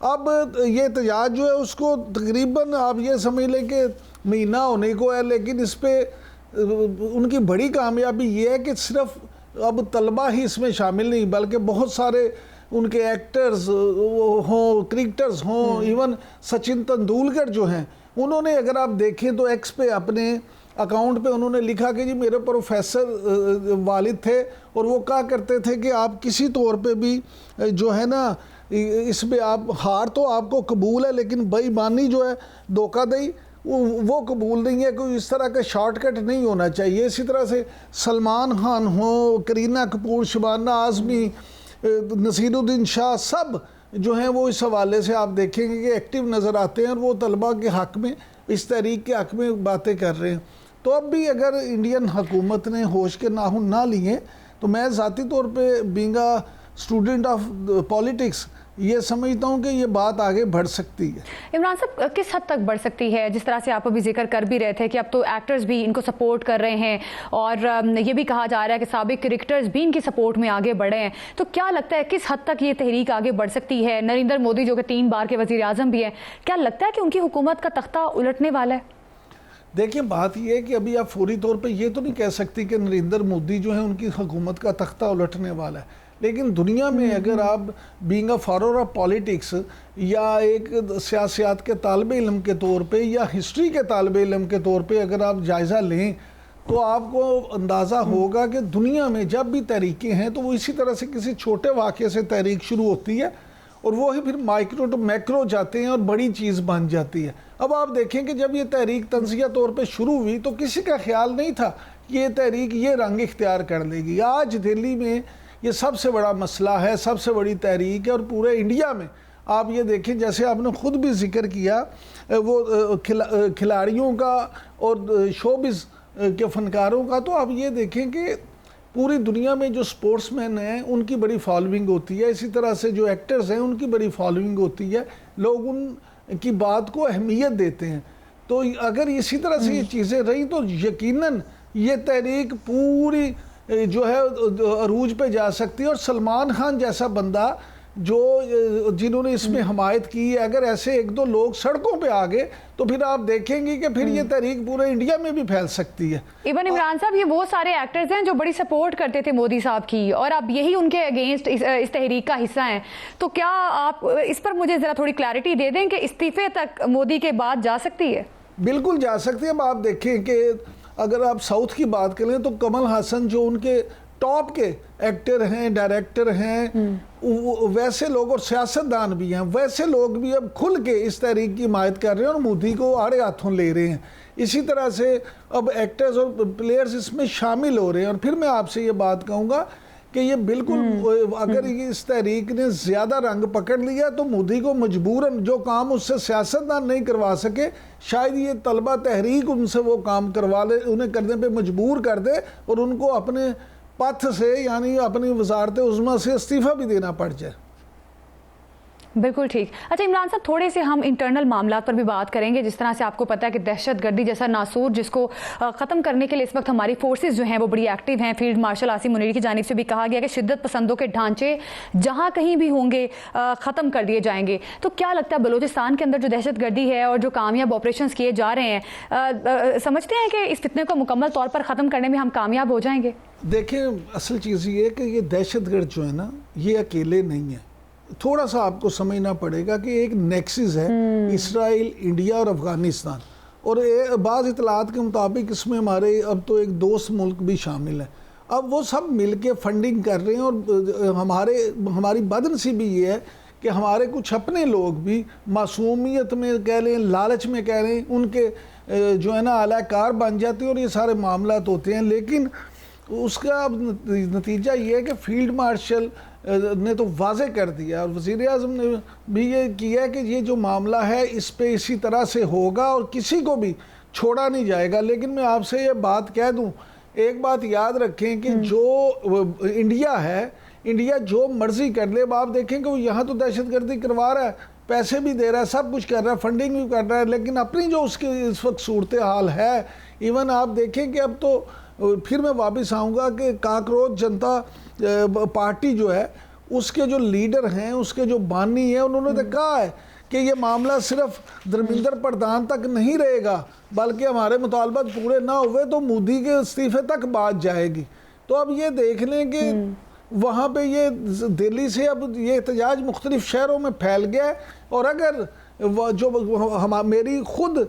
अब ये एहतजाज जो है उसको तकरीबन आप ये समझ लें कि महीना होने को है, लेकिन इस पर उनकी बड़ी कामयाबी ये है कि सिर्फ अब तलबा ही इसमें शामिल नहीं बल्कि बहुत सारे उनके एक्टर्स हों, क्रिकेटर्स हों, इवन सचिन तेंदुलकर जो हैं, उन्होंने अगर आप देखें तो एक्स पे अपने अकाउंट पे उन्होंने लिखा कि जी मेरे प्रोफेसर वालिद थे और वो कहा करते थे कि आप किसी तौर पे भी जो है ना इसमें आप हार तो आपको कबूल है लेकिन बेईमानी जो है, धोखाधड़ी वो कबूल नहीं है, कोई इस तरह का शॉर्टकट नहीं होना चाहिए। इसी तरह से सलमान खान हो, करीना कपूर, शबाना आज़मी, नसीरुद्दीन शाह, सब जो हैं वो इस हवाले से आप देखेंगे कि एक्टिव नज़र आते हैं और वो तलबा के हक़ में, इस तहरीक के हक़ में बातें कर रहे हैं। तो अब भी अगर इंडियन हुकूमत ने होश के नाखून ना लिए तो मैं ज़ाती तौर पे being a student of politics ये समझता हूँ कि ये बात आगे बढ़ सकती है। इमरान साहब, किस हद तक बढ़ सकती है? जिस तरह से आप अभी जिक्र कर भी रहे थे कि अब तो एक्टर्स भी इनको सपोर्ट कर रहे हैं और ये भी कहा जा रहा है कि साबिक क्रिकेटर्स भी इनकी सपोर्ट में आगे बढ़े हैं, तो क्या लगता है किस हद तक ये तहरीक आगे बढ़ सकती है? नरेंद्र मोदी जो कि 3 बार के वज़ीर आज़म भी हैं, क्या लगता है कि उनकी हुकूमत का तख्ता उलटने वाला है? देखिए, बात यह है कि अभी आप फौरी तौर पे ये तो नहीं कह सकती कि नरेंद्र मोदी जो है उनकी हुकूमत का तख्ता उलटने वाला है, लेकिन दुनिया में अगर आप being a follower of politics या एक सियासत के तालिब इल्म के तौर पे या हिस्ट्री के तालिब इल्म के तौर पे अगर आप जायज़ा लें तो आपको अंदाज़ा होगा कि दुनिया में जब भी तहरीकें हैं तो वो इसी तरह से किसी छोटे वाक़े से तहरीक शुरू होती है और वो ही फिर माइक्रो टू मैक्रो जाते हैं और बड़ी चीज़ बन जाती है। अब आप देखें कि जब ये तहरीक तंज़िया तौर पे शुरू हुई तो किसी का ख्याल नहीं था कि ये तहरीक ये रंग इख्तियार कर लेगी। आज दिल्ली में ये सबसे बड़ा मसला है, सबसे बड़ी तहरीक है और पूरे इंडिया में आप ये देखें, जैसे आपने ख़ुद भी जिक्र किया वो खिलाड़ियों का और शोबिज़ के फ़नकारों का, तो आप ये देखें कि पूरी दुनिया में जो स्पोर्ट्समैन हैं उनकी बड़ी फॉलोइंग होती है, इसी तरह से जो एक्टर्स हैं उनकी बड़ी फॉलोइंग होती है, लोग उनकी बात को अहमियत देते हैं। तो अगर इसी तरह से ये चीज़ें रही तो यकीनन ये तहरीक पूरी जो है अरूज पे जा सकती है और सलमान खान जैसा बंदा जो जिन्होंने इसमें हमायत की है, अगर ऐसे 1-2 लोग सड़कों पे आ गए तो फिर आप देखेंगे कि फिर ये तहरीक पूरे इंडिया में भी फैल सकती है। इवन इमरान साहब, ये वो सारे एक्टर्स हैं जो बड़ी सपोर्ट करते थे मोदी साहब की और अब यही उनके अगेंस्ट इस तहरीक का हिस्सा हैं, तो क्या आप इस पर मुझे ज़रा थोड़ी क्लैरिटी दे दें कि इस्तीफे तक मोदी के बाद जा सकती है? बिल्कुल जा सकती है। अब आप देखें कि अगर आप साउथ की बात करें तो कमल हासन जो उनके टॉप के एक्टर हैं, डायरेक्टर हैं, वैसे लोग और सियासतदान भी हैं, वैसे लोग भी अब खुल के इस तहरीक की हिमायत कर रहे हैं और मोदी को आड़े हाथों ले रहे हैं। इसी तरह से अब एक्टर्स और प्लेयर्स इसमें शामिल हो रहे हैं। और फिर मैं आपसे ये बात कहूँगा कि ये बिल्कुल अगर इस तहरीक ने ज़्यादा रंग पकड़ लिया तो मोदी को मजबूरन जो काम उससे सियासतदान नहीं करवा सके, शायद ये तलबा तहरीक उनसे वो काम करवा ले, उन्हें करने पे मजबूर कर दे और उनको अपने पथ से यानी अपनी वजारत उज़्मा से इस्तीफ़ा भी देना पड़ जाए। बिल्कुल ठीक। अच्छा इमरान साहब, थोड़े से हम इंटरनल मामला पर भी बात करेंगे। जिस तरह से आपको पता है कि दहशतगर्दी जैसा नासूर जिसको ख़त्म करने के लिए इस वक्त हमारी फोर्सेस जो हैं वो बड़ी एक्टिव हैं। फील्ड मार्शल आसिम मुनीर की जानिब से भी कहा गया कि शिद्दत पसंदों के ढांचे जहाँ कहीं भी होंगे ख़त्म कर दिए जाएंगे। तो क्या लगता है बलूचिस्तान के अंदर जो दहशतगर्दी है और जो कामयाब ऑपरेशन किए जा रहे हैं, समझते हैं कि इस फितने को मुकम्मल तौर पर ख़त्म करने में हम कामयाब हो जाएंगे? देखें, असल चीज़ ये है कि ये दहशतगर्द जो है ना, ये अकेले नहीं है। थोड़ा सा आपको समझना पड़ेगा कि एक नेक्सिस है इसराइल, इंडिया और अफ़गानिस्तान, और बाज़ इतलात के मुताबिक इसमें हमारे अब तो एक दोस्त मुल्क भी शामिल है। अब वो सब मिलके फंडिंग कर रहे हैं और हमारी बदनसीबी ये है कि हमारे कुछ अपने लोग भी मासूमियत में कह लें, लालच में कह लें, उनके जो है ना आलाकार बन जाते हैं और ये सारे मामलात होते हैं। लेकिन उसका नतीजा ये है कि फील्ड मार्शल ने तो वाज़े कर दिया और वज़ीर आज़म ने भी ये किया कि ये जो मामला है इस पे इसी तरह से होगा और किसी को भी छोड़ा नहीं जाएगा। लेकिन मैं आपसे ये बात कह दूं, एक बात याद रखें कि जो इंडिया है, इंडिया जो मर्ज़ी कर ले, आप देखें कि वो यहाँ तो दहशतगर्दी करवा रहा है, पैसे भी दे रहा है, सब कुछ कर रहा है, फंडिंग भी कर रहा है, लेकिन अपनी जो उसकी इस वक्त सूरत हाल है, इवन आप देखें कि अब तो फिर मैं वापस आऊँगा कि काकरोच जनता पार्टी जो है उसके जो लीडर हैं, उसके जो बानी हैं, उन्होंने तो कहा है कि ये मामला सिर्फ धर्मेंद्र प्रधान तक नहीं रहेगा, बल्कि हमारे मुतालबात पूरे ना हुए तो मोदी के इस्तीफे तक बात जाएगी। तो अब ये देख लें कि वहाँ पे ये दिल्ली से अब ये एहतजाज मुख्तलिफ शहरों में फैल गया है। और अगर मेरी खुद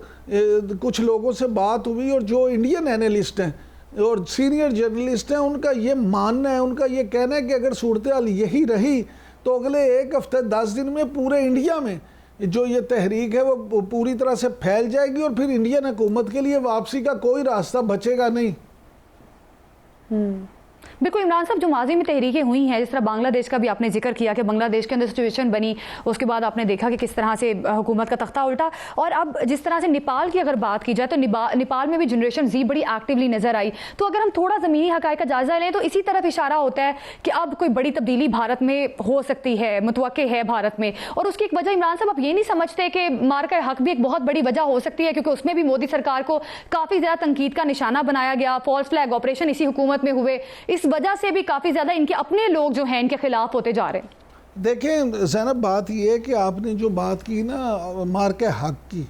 कुछ लोगों से बात हुई और जो इंडियन एनालिस्ट हैं और सीनियर जर्नलिस्ट हैं, उनका ये मानना है, उनका ये कहना है कि अगर सूरत हाल यही रही तो अगले 1 हफ्ते 10 दिन में पूरे इंडिया में जो ये तहरीक है वो पूरी तरह से फैल जाएगी और फिर इंडियन हुकूमत के लिए वापसी का कोई रास्ता बचेगा नहीं। बिल्कुल इमरान साहब, जो माजी में तहरीकें हुई हैं, जिस तरह बांग्लादेश का भी आपने जिक्र किया कि बांग्लादेश के अंदर सिचुएशन बनी, उसके बाद आपने देखा कि किस तरह से हुकूमत का तख्ता उल्टा, और अब जिस तरह से नेपाल की अगर बात की जाए तो नेपाल में भी जनरेशन जी बड़ी एक्टिवली नजर आई। तो अगर हम थोड़ा ज़मीनी हक़ाइक़ का जायज़ा लें तो इसी तरफ इशारा होता है कि अब कोई बड़ी तब्दीली भारत में हो सकती है, मुतवक्के है भारत में। और उसकी एक वजह इमरान साहब आप ये नहीं समझते कि मार्का हक भी एक बहुत बड़ी वजह हो सकती है, क्योंकि उसमें भी मोदी सरकार को काफ़ी ज़्यादा तनकीद का निशाना बनाया गया, फॉल्स फ्लैग ऑपरेशन इसी हुकूमत में हुए, इस वजह से भी काफी ज्यादा इनके अपने लोग जो हैं इनके खिलाफ होते जा रहे हैं। देखें ज़ैनब, बात यह है कि आपने जो बात की ना मार्का हक की,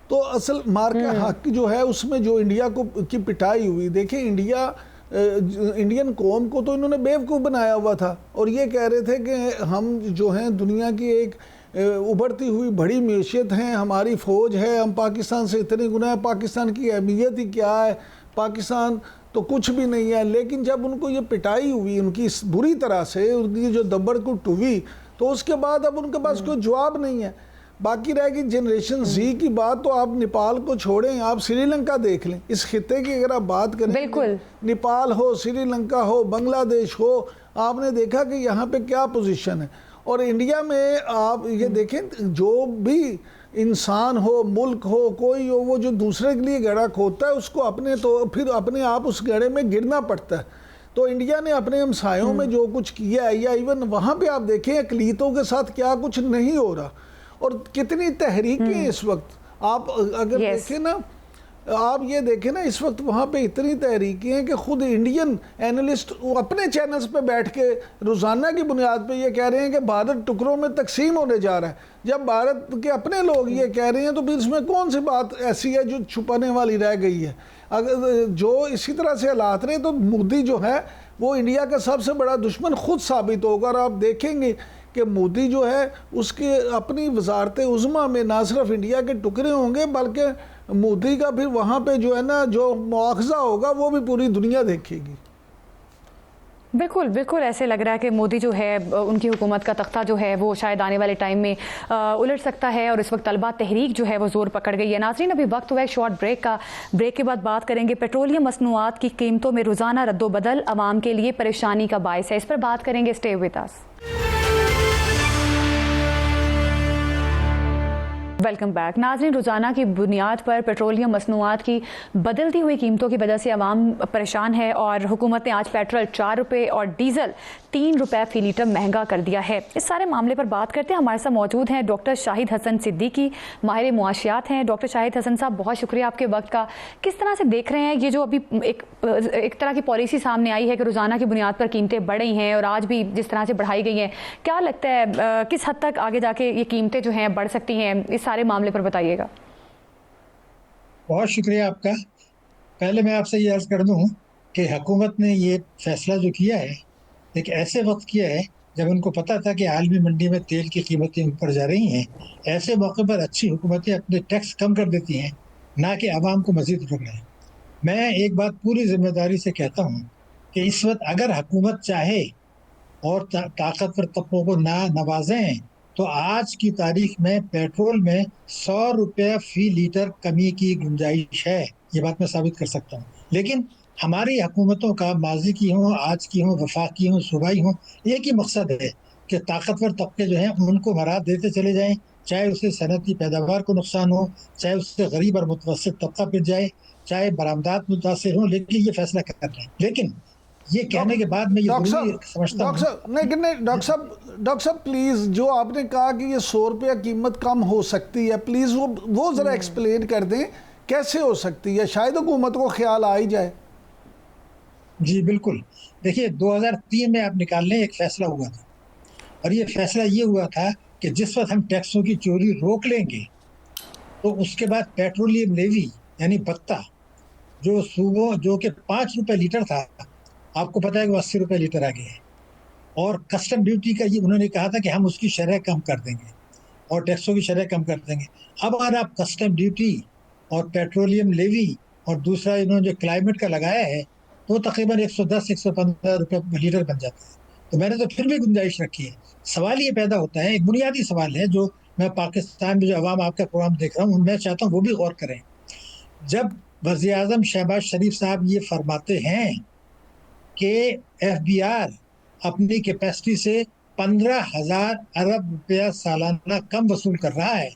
तो असल मार्का हक जो है उसमें जो इंडिया की पिटाई हुई, देखें इंडियन कौम को तो इन्होंने बेवकूफ़ बनाया हुआ था और ये कह रहे थे कि हम जो हैं दुनिया की एक उभरती हुई बड़ी मैशियत हैं, हमारी फ़ौज है, हम पाकिस्तान से इतने गुना है, पाकिस्तान की अहमियत ही क्या है, पाकिस्तान तो कुछ भी नहीं है। लेकिन जब उनको ये पिटाई हुई उनकी बुरी तरह से, उनकी जो दब्बड़कुट हुई, तो उसके बाद अब उनके पास कोई जवाब नहीं है। बाकी रहेगी जनरेशन जी की बात, तो आप नेपाल को छोड़ें, आप श्रीलंका देख लें। इस खिते की अगर आप बात करें, बिल्कुल नेपाल हो, श्रीलंका हो, बांग्लादेश हो, आपने देखा कि यहाँ पे क्या पोजीशन है। और इंडिया में आप ये देखें, जो भी इंसान हो, मुल्क हो, कोई हो, वो जो दूसरे के लिए गड़ा खोदता है उसको अपने तो फिर अपने आप उस गड़े में गिरना पड़ता है। तो इंडिया ने अपने हमसायों में जो कुछ किया है, या इवन वहाँ पे आप देखें अकलीतों के साथ क्या कुछ नहीं हो रहा और कितनी तहरीकें इस वक्त आप अगर देखें ना, आप ये देखें ना, इस वक्त वहाँ पे इतनी तहरीकें हैं कि खुद इंडियन एनालिस्ट अपने चैनल्स पे बैठ के रोज़ाना की बुनियाद पे ये कह रहे हैं कि भारत टुकड़ों में तकसीम होने जा रहा है। जब भारत के अपने लोग ये कह रहे हैं तो फिर इसमें कौन सी बात ऐसी है जो छुपाने वाली रह गई है। अगर जो इसी तरह से हालात रहे तो मोदी जो है वो इंडिया का सबसे बड़ा दुश्मन खुद साबित होगा। और आप देखेंगे कि मोदी जो है उसके अपनी वजारत उज़्मा में ना सिर्फ इंडिया के टुकड़े होंगे, बल्कि मोदी का फिर वहाँ पे जो है ना जो मुआवजा होगा वो भी पूरी दुनिया देखेगी। बिल्कुल बिल्कुल ऐसे लग रहा है कि मोदी जो है उनकी हुकूमत का तख्ता जो है वो शायद आने वाले टाइम में उलट सकता है। और इस वक्त तलबा तहरीक जो है वो ज़ोर पकड़ गई है। नाज़रीन, अभी वक्त हुआ है शॉर्ट ब्रेक का। ब्रेक के बाद बात करेंगे पेट्रोलियम मसनूआत की कीमतों में रोज़ाना रद्दोबदल आवाम के लिए परेशानी का बायस है, इस पर बात करेंगे। Stay with us. Welcome back. नाज़रीन, रोज़ाना की बुनियाद पर पेट्रोलियम मसनूआत की बदलती हुई कीमतों की वजह से आवाम परेशान है और हुकूमत ने आज पेट्रोल 4 रुपये और डीजल 3 रुपये फ़ी लीटर महंगा कर दिया है। इस सारे मामले पर बात करते हैं। हमारे साथ मौजूद हैं डॉक्टर शाहिद हसन सिद्दीकी, माहिर मुआशियात हैं। डॉक्टर शाहिद हसन साहब, बहुत शुक्रिया आपके वक्त का। किस तरह से देख रहे हैं ये जो अभी एक तरह की पॉलिसी सामने आई है कि रोज़ाना की बुनियाद पर कीमतें बढ़ रही हैं और आज भी जिस तरह से बढ़ाई गई हैं, क्या लगता है किस हद तक आगे जाके ये कीमतें जो हैं बढ़ सकती हैं? इस सारे मामले पर बताइएगा। बहुत शुक्रिया आपका। पहले मैं आपसे ये अर्ज कर दूं कि हुकूमत ने ये फैसला जो किया है एक ऐसे वक्त किया है जब उनको पता था कि आलमी मंडी में तेल की कीमतें ऊपर जा रही हैं। ऐसे मौके पर अच्छी हुकूमतें अपने टैक्स कम कर देती हैं, ना कि आवाम को मजीद पकड़ें। मैं एक बात पूरी जिम्मेदारी से कहता हूँ कि इस वक्त अगर हुकूमत चाहे और ताकतवर तबकों को ना नवाजें तो आज की तारीख में पेट्रोल में 100 रुपये फ़ी लीटर कमी की गुंजाइश है। ये बात मैं साबित कर सकता हूँ। लेकिन हमारी हुकूमतों का माजी की हों, आज की हों, वफाकी हों, सूबाई हों, एक ही मकसद है कि ताकतवर तबके जो हैं उनको मराद देते चले जाएं, चाहे उससे सनती पैदावार को नुकसान हो, चाहे उससे गरीब और मुतवस्सित तबका पिट जाए, चाहे बरामदात मुतासिर हों, लेकिन ये फैसला कर रहे हैं। लेकिन ये कहने के बाद मैं ये समझता हूँ डॉक्टर साहब प्लीज़, जो आपने कहा कि ये 100 रुपया कीमत कम हो सकती है, प्लीज़ वो ज़रा एक्सप्लेन कर दें कैसे हो सकती है, शायद हुकूमत को ख्याल आ ही जाए। जी बिल्कुल। देखिए 2003 में आप निकाल लें, एक फैसला हुआ था और ये फैसला ये हुआ था कि जिस वक्त हम टैक्सों की चोरी रोक लेंगे तो उसके बाद पेट्रोलियम लेवी यानी भत्ता जो सूबों जो कि 5 रुपये लीटर था आपको पता है कि 80 रुपये लीटर आ गया है। और कस्टम ड्यूटी का ये उन्होंने कहा था कि हम उसकी शरह कम कर देंगे और टैक्सों की शरह कम कर देंगे। अब अगर आप कस्टम ड्यूटी और पेट्रोलियम लेवी और दूसरा इन्होंने जो क्लाइमेट का लगाया है तो तकरीबन 110-115 रुपये लीटर बन जाता है। तो मैंने तो फिर भी गुंजाइश रखी है। सवाल ये पैदा होता है, एक बुनियादी सवाल है जो मैं पाकिस्तान में जो अवाम आपका प्रोग्राम देख रहा हूँ उनमें चाहता हूँ वो भी गौर करें। जब वज़ीर आज़म शहबाज शरीफ साहब ये फरमाते हैं कि FBR अपनी कैपेसिटी से 15,000 अरब रुपया सालाना कम वसूल कर रहा है,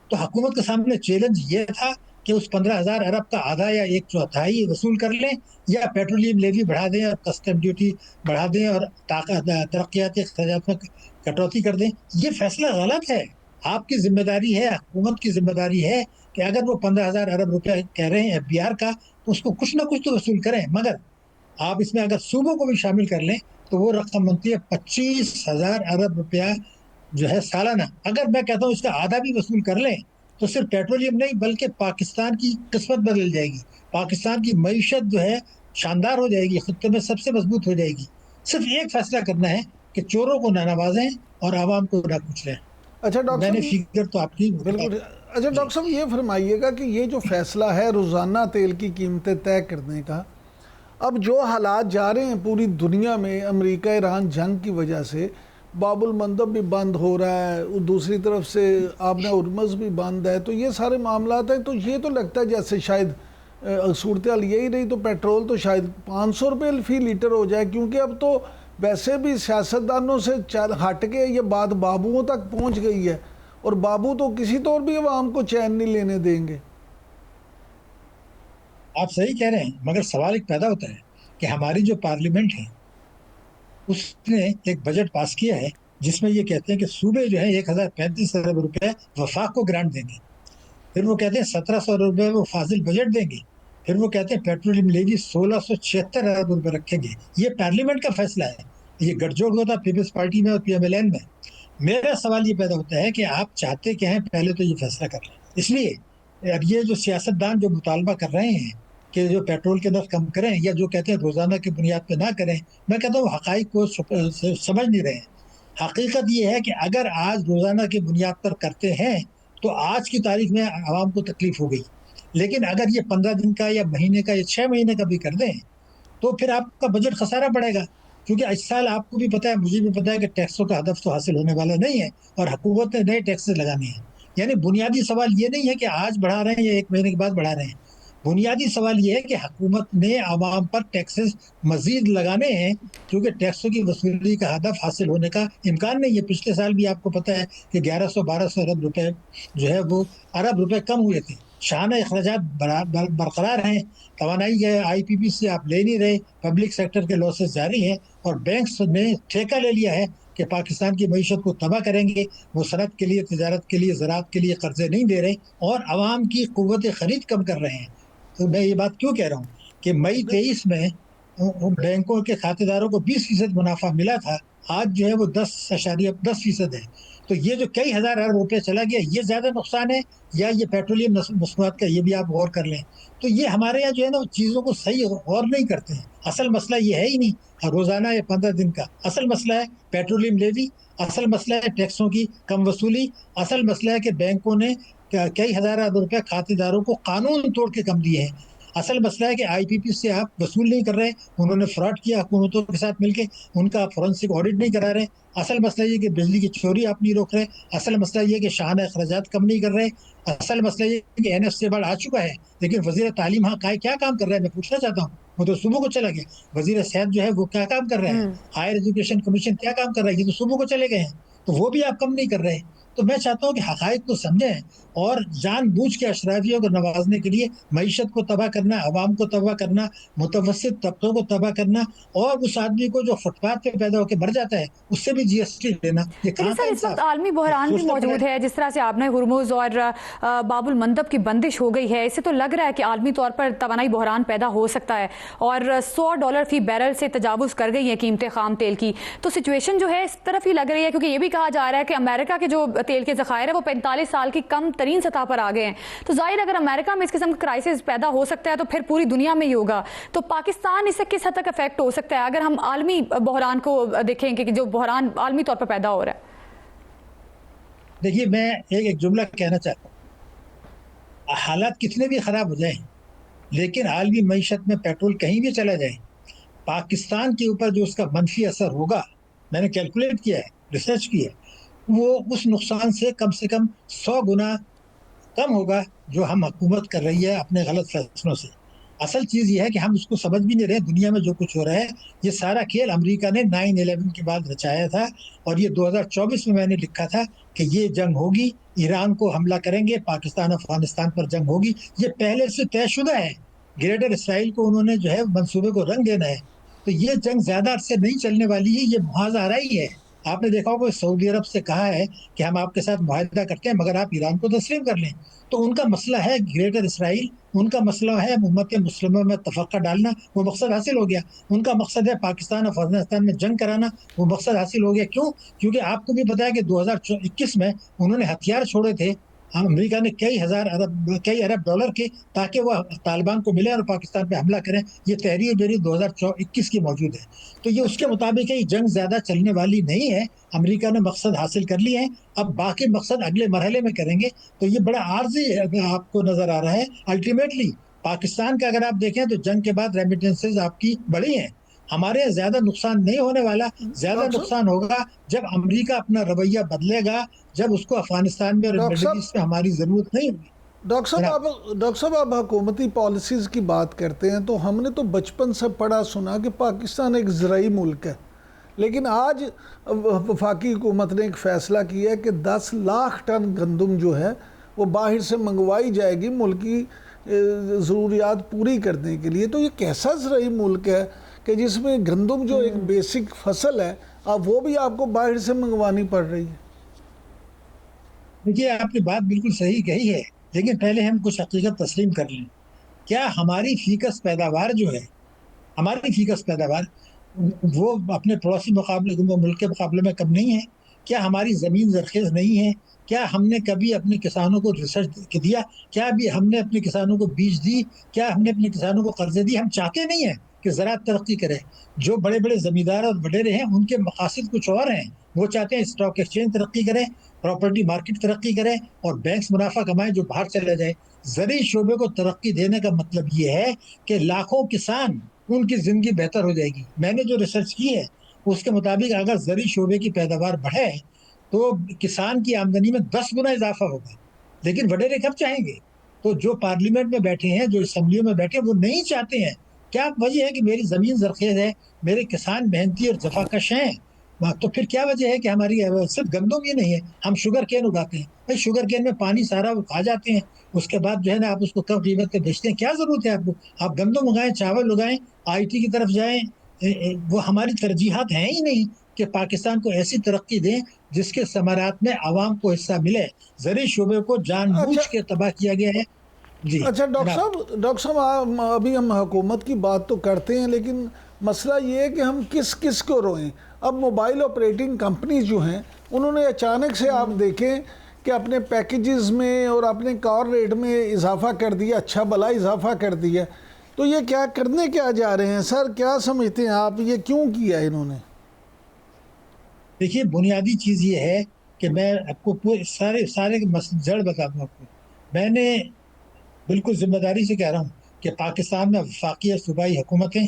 तो हुकूमत के सामने चैलेंज ये था कि उस 15,000 अरब का आधा या 1/4 वसूल कर लें या पेट्रोलियम लेवी बढ़ा दें और कस्टम ड्यूटी बढ़ा दें और तरक्याती अखराजात में कटौती कर दें। ये फैसला गलत है। आपकी जिम्मेदारी है, हुकूमत की जिम्मेदारी है कि अगर वो 15,000 अरब रुपया कह रहे हैं FBR का तो उसको कुछ ना कुछ तो वसूल करें। मगर आप इसमें अगर सूबों को भी शामिल कर लें तो वो रकम बनती है 25,000 अरब रुपया जो है सालाना। अगर मैं कहता हूँ इसका आधा भी वसूल कर लें तो सिर्फ पेट्रोलियम नहीं बल्कि पाकिस्तान की किस्मत बदल जाएगी, पाकिस्तान की मईशत जो है शानदार हो जाएगी, खित्ते में सबसे मजबूत हो जाएगी। सिर्फ एक फैसला करना है कि चोरों को ना नवाजें और आवाम को ना कुचलें। अच्छा डॉक्टर मैंने फिगर तो आपकी बिल्कुल। अच्छा डॉक्टर साहब ये फरमाइएगा कि ये जो फैसला है रोज़ाना तेल की कीमतें तय करने का, अब जो हालात जा रहे हैं पूरी दुनिया में अमेरिका ईरान जंग की वजह से, बाबुल मंदब भी बंद हो रहा है, दूसरी तरफ से आपने उर्मज़ भी बंद है, तो ये सारे मामलात हैं। तो ये तो लगता है जैसे शायद सूरत हाल यही रही तो पेट्रोल तो शायद 500 रुपये फी लीटर हो जाए, क्योंकि अब तो वैसे भी सियासतदानों से हट के ये बात बाबुओं तक पहुंच गई है और बाबू तो किसी तौर भी आवाम को चैन नहीं लेने देंगे। आप सही कह रहे हैं, मगर सवाल एक पैदा होता है कि हमारी जो पार्लियामेंट है उसने एक बजट पास किया है जिसमें ये कहते हैं कि सूबे जो है 1035 अरब रुपए वफाक को ग्रांट देंगे, फिर वो कहते हैं 1700 रुपये वो फाजिल बजट देंगे, फिर वो कहते हैं पेट्रोलियम लेवी 1676 अरब रुपए रखेंगे। ये पार्लियामेंट का फैसला है, ये गठजोड़ होता पीपल्स पार्टी में और PMLN में। मेरा सवाल ये पैदा होता है कि आप चाहते क्या हैं, पहले तो ये फैसला कर लें। इसलिए अब ये जो सियासतदान जो मुतालबा कर रहे हैं कि जो पेट्रोल के दर कम करें या जो कहते हैं रोज़ाना की बुनियाद पे ना करें, मैं कहता हूँ हक़ाइक़ को समझ नहीं रहे हैं। हकीकत ये है कि अगर आज रोज़ाना की बुनियाद पर करते हैं तो आज की तारीख में आवाम को तकलीफ हो गई, लेकिन अगर ये 15 दिन का या महीने का या 6 महीने का भी कर दें तो फिर आपका बजट खसारा पड़ेगा। क्योंकि इस साल आपको भी पता है, मुझे भी पता है कि टैक्सों का हदफ तो हासिल होने वाला नहीं है और हुकूमत ने नए टैक्सेस लगाने हैं। यानी बुनियादी सवाल ये नहीं है कि आज बढ़ा रहे हैं या 1 महीने के बाद बढ़ा रहे हैं, बुनियादी सवाल ये है कि हुकूमत ने आवाम पर टैक्सेस मजीद लगाने हैं क्योंकि टैक्सों की वसूली का हदफ हासिल होने का इम्कान नहीं है। पिछले साल भी आपको पता है कि 1100-1200 अरब रुपए जो है वो अरब रुपए कम हुए थे। शाना अखराजात बरकरार हैं, तवानाई है IPP से आप ले नहीं रहे, पब्लिक सेक्टर के लॉसेस जारी हैं और बैंक्स ने ठेका ले लिया है कि पाकिस्तान की मईशत को तबाह करेंगे। वो सनत के लिए, तिजारत के लिए, ज़राअत के लिए कर्जे नहीं दे रहे और आवाम की क़ुव्वत ख़रीद कम कर रहे हैं। तो मैं ये बात क्यों कह रहा हूँ कि मई 23 में बैंकों के खातेदारों को 20% मुनाफा मिला था, आज जो है वो 10.10% है। तो ये जो कई हज़ार अरब रुपये चला गया, ये ज़्यादा नुकसान है या ये पेट्रोलियम मसनूआत का, ये भी आप गौर कर लें। तो ये हमारे यहाँ जो है ना चीज़ों को सही गौर नहीं करते हैं। असल मसला ये है ही नहीं रोज़ाना या 15 दिन का, असल मसला है पेट्रोलियम लेवी, असल मसला है टैक्सों की कम वसूली, असल मसला है कि बैंकों ने कई हज़ार अरब रुपये खातेदारों को कानून तोड़ के कम दिए हैं। असल मसला है कि IPP से आप वसूल नहीं कर रहे, उन्होंने फ्रॉड किया हुकूमतों के साथ मिलके, उनका फोरेंसिक ऑडिट नहीं करा रहे। असल मसला ये कि बिजली की चोरी आप नहीं रोक रहे। असल मसला ये कि शाना अखराजात कम नहीं कर रहे। असल मसला ये कि NF से बढ़ आ चुका है, लेकिन वज़ीर तालीम हाँ क्या काम कर रहा है, मैं पूछना चाहता हूँ। वो तो सूबों को चला गया। वज़ीर सेहत जो है वो क्या काम कर रहे हैं, हायर एजुकेशन कमीशन क्या काम कर रहा है, ये तो सूबों को चले गए हैं, तो वो भी आप कम नहीं कर रहे। तो मैं चाहता हूँ कि हक़ाइक़ को समझें और जानबूझ के अशराफियों को नवाजने के लिए मईशत को तबाह करना, आवाम को तबाह करना, मुतवस्सित तबकों को तबाह करना और उस आदमी को जो फुटपाथ पे पैदा होकर मर जाता है उससे भी GST लेना, ये कहाँ का इस वक्त आलमी बहरान भी मौजूद है। जिस तरह से आपने हुर्मुज़ और बाबुल मंदब की बंदिश हो गई है, इससे तो लग रहा है कि आलमी तौर पर तवानाई बहरान पैदा हो सकता है और $100 फी बैरल से तजावुज़ कर गई है कीमतें खाम तेल की। तो सिचुएशन जो है इस तरफ ही लग रही है, क्योंकि ये भी कहा जा रहा है कि अमेरिका के जो तेल के ज़खायर है वो 45 साल की कम तरीन सतह पर आ गए हैं। तो जाहिर अगर अमेरिका में इस किस्म का क्राइसिस पैदा हो सकता है तो फिर पूरी दुनिया में ही होगा। तो पाकिस्तान इससे किस हद तक इफेक्ट हो सकता है अगर हम आलमी बहरान को देखें कि जो बहरान आलमी तौर पर पैदा हो रहा है? देखिए, मैं एक जुमला कहना चाहता हूँ, हालात कितने भी खराब हो जाएं, लेकिन आलमी मईशत में पेट्रोल कहीं भी चला जाए, पाकिस्तान के ऊपर जो उसका मनफी असर होगा, मैंने कैलकुलेट किया है, रिसर्च की है, वो उस नुकसान से कम 100 गुना कम होगा जो हम हुकूमत कर रही है अपने गलत फैसलों से। असल चीज़ ये है कि हम उसको समझ भी नहीं रहे। दुनिया में जो कुछ हो रहा है, ये सारा खेल अमेरिका ने 9/11 के बाद रचाया था, और ये 2024 में मैंने लिखा था कि ये जंग होगी, ईरान को हमला करेंगे, पाकिस्तान अफगानिस्तान पर जंग होगी। ये पहले से तयशुदा है। ग्रेटर इसराइल को उन्होंने जो है मंसूबे को रंग देना है। तो ये जंग ज्यादा अरसे नहीं चलने वाली है, ये मुहाज़ा ही है। आपने देखा होगा सऊदी अरब से कहा है कि हम आपके साथ मुआहदा करते हैं मगर आप ईरान को तस्लीम कर लें। तो उनका मसला है ग्रेटर इसराइल, उनका मसला है उम्मत मुस्लिमों में तफक्का डालना, वो मकसद हासिल हो गया। उनका मकसद है पाकिस्तान अफगानिस्तान में जंग कराना, वो मकसद हासिल हो गया। क्यों? क्योंकि आपको भी पता है कि 2021 में उन्होंने हथियार छोड़े थे अमेरिका ने कई अरब डॉलर के, ताकि वह तालिबान को मिले और पाकिस्तान पे हमला करें। ये तहरीर मेरी 2021 की मौजूद है। तो ये उसके मुताबिक है, जंग ज्यादा चलने वाली नहीं है। अमेरिका ने मकसद हासिल कर लिए हैं, अब बाकी मकसद अगले मरहले में करेंगे। तो ये बड़ा आर्जी आपको नजर आ रहा है। अल्टीमेटली पाकिस्तान का अगर आप देखें तो जंग के बाद रेमिटेंसेज आपकी बढ़ी हैं। हमारे यहाँ ज्यादा नुकसान नहीं होने वाला, ज्यादा नुकसान होगा जब अमेरिका अपना रवैया बदलेगा, जब उसको अफगानिस्तान में और मिडिल ईस्ट में हमारी जरूरत नहीं होगी। डॉक्टर साहब आप हुकूमती पॉलिसीज़ की बात करते हैं तो हमने तो बचपन से पढ़ा सुना कि पाकिस्तान एक ज़राई मुल्क है, लेकिन आज वफाकी हुकूमत ने एक फ़ैसला किया है कि 10 लाख टन गंदम जो है वो बाहर से मंगवाई जाएगी मुल्क की ज़रूरियात पूरी करने के लिए। तो ये कैसा ज़राई मुल्क है कि जिसमें गंदम जो एक बेसिक फसल है, अब वो भी आपको बाहर से मंगवानी पड़ रही है? देखिए, आपने बात बिल्कुल सही कही है, लेकिन पहले हम कुछ हकीकत तस्लीम कर लें। क्या हमारी फीकस पैदावार जो है, हमारी फीकस पैदावार वो अपने पड़ोसी मुल्क के मुकाबले में कम नहीं है? क्या हमारी ज़मीन ज़रखेज़ नहीं है? क्या हमने कभी अपने किसानों को रिसर्च दिया? क्या अभी हमने अपने किसानों को बीज दी? क्या हमने अपने किसानों को कर्जे दी? हम चाहते नहीं हैं कि ज़राअत तरक्की करे। जो बड़े बड़े ज़मींदार और वडेरे हैं, उनके मकासद कुछ और हैं। वो चाहते हैं स्टॉक एक्सचेंज तरक्की करे, प्रॉपर्टी मार्केट तरक्की करे और बैंक्स मुनाफा कमाएं जो बाहर चले जाए। ज़रूरी शोबे को तरक्की देने का मतलब ये है कि लाखों किसान, उनकी ज़िंदगी बेहतर हो जाएगी। मैंने जो रिसर्च की है उसके मुताबिक अगर ज़रूरी शोबे की पैदावार बढ़े तो किसान की आमदनी में 10 गुना इजाफा होगा। लेकिन वडेरे कब चाहेंगे? तो जो पार्लियामेंट में बैठे हैं, जो असम्बलियों में बैठे हैं, वो नहीं चाहते हैं। क्या वजह है कि मेरी ज़मीन ज़रखेज़ है, मेरे किसान मेहनती और जफाकश हैं? तो फिर क्या वजह है कि हमारी सिर्फ गंदम ही नहीं है, हम शुगर केन उगाते हैं। भाई शुगर केन में पानी सारा वो खा जाते हैं, उसके बाद जो है ना आप उसको कम कीमत पे बेचते हैं। क्या ज़रूरत है आपको? आप गंदम उगाएं, चावल उगाएं, IT की तरफ जाएं। वो हमारी तरजीहात हैं ही नहीं कि पाकिस्तान को ऐसी तरक्की दें जिसके समारात में आवाम को हिस्सा मिले। ज़रूरी शोबे को जानबूझ के तबाह किया गया है। जी अच्छा डॉक्टर साहब अभी हम हुकूमत की बात तो करते हैं, लेकिन मसला ये है कि हम किस किस को रोएं। अब मोबाइल ऑपरेटिंग कंपनी जो हैं उन्होंने अचानक से आप देखें कि अपने पैकेजेस में और अपने कॉल रेट में इजाफा कर दिया, अच्छा भला इजाफा कर दिया। तो ये क्या करने क्या जा रहे हैं सर? क्या समझते हैं आप, ये क्यों किया इन्होंने? देखिए, बुनियादी चीज़ ये है कि मैं आपको पूरे सारे जड़ बता दूँ आपको। मैंने बिल्कुल जिम्मेदारी से कह रहा हूँ कि पाकिस्तान में वफाकी और सूबाई हुकूमतें,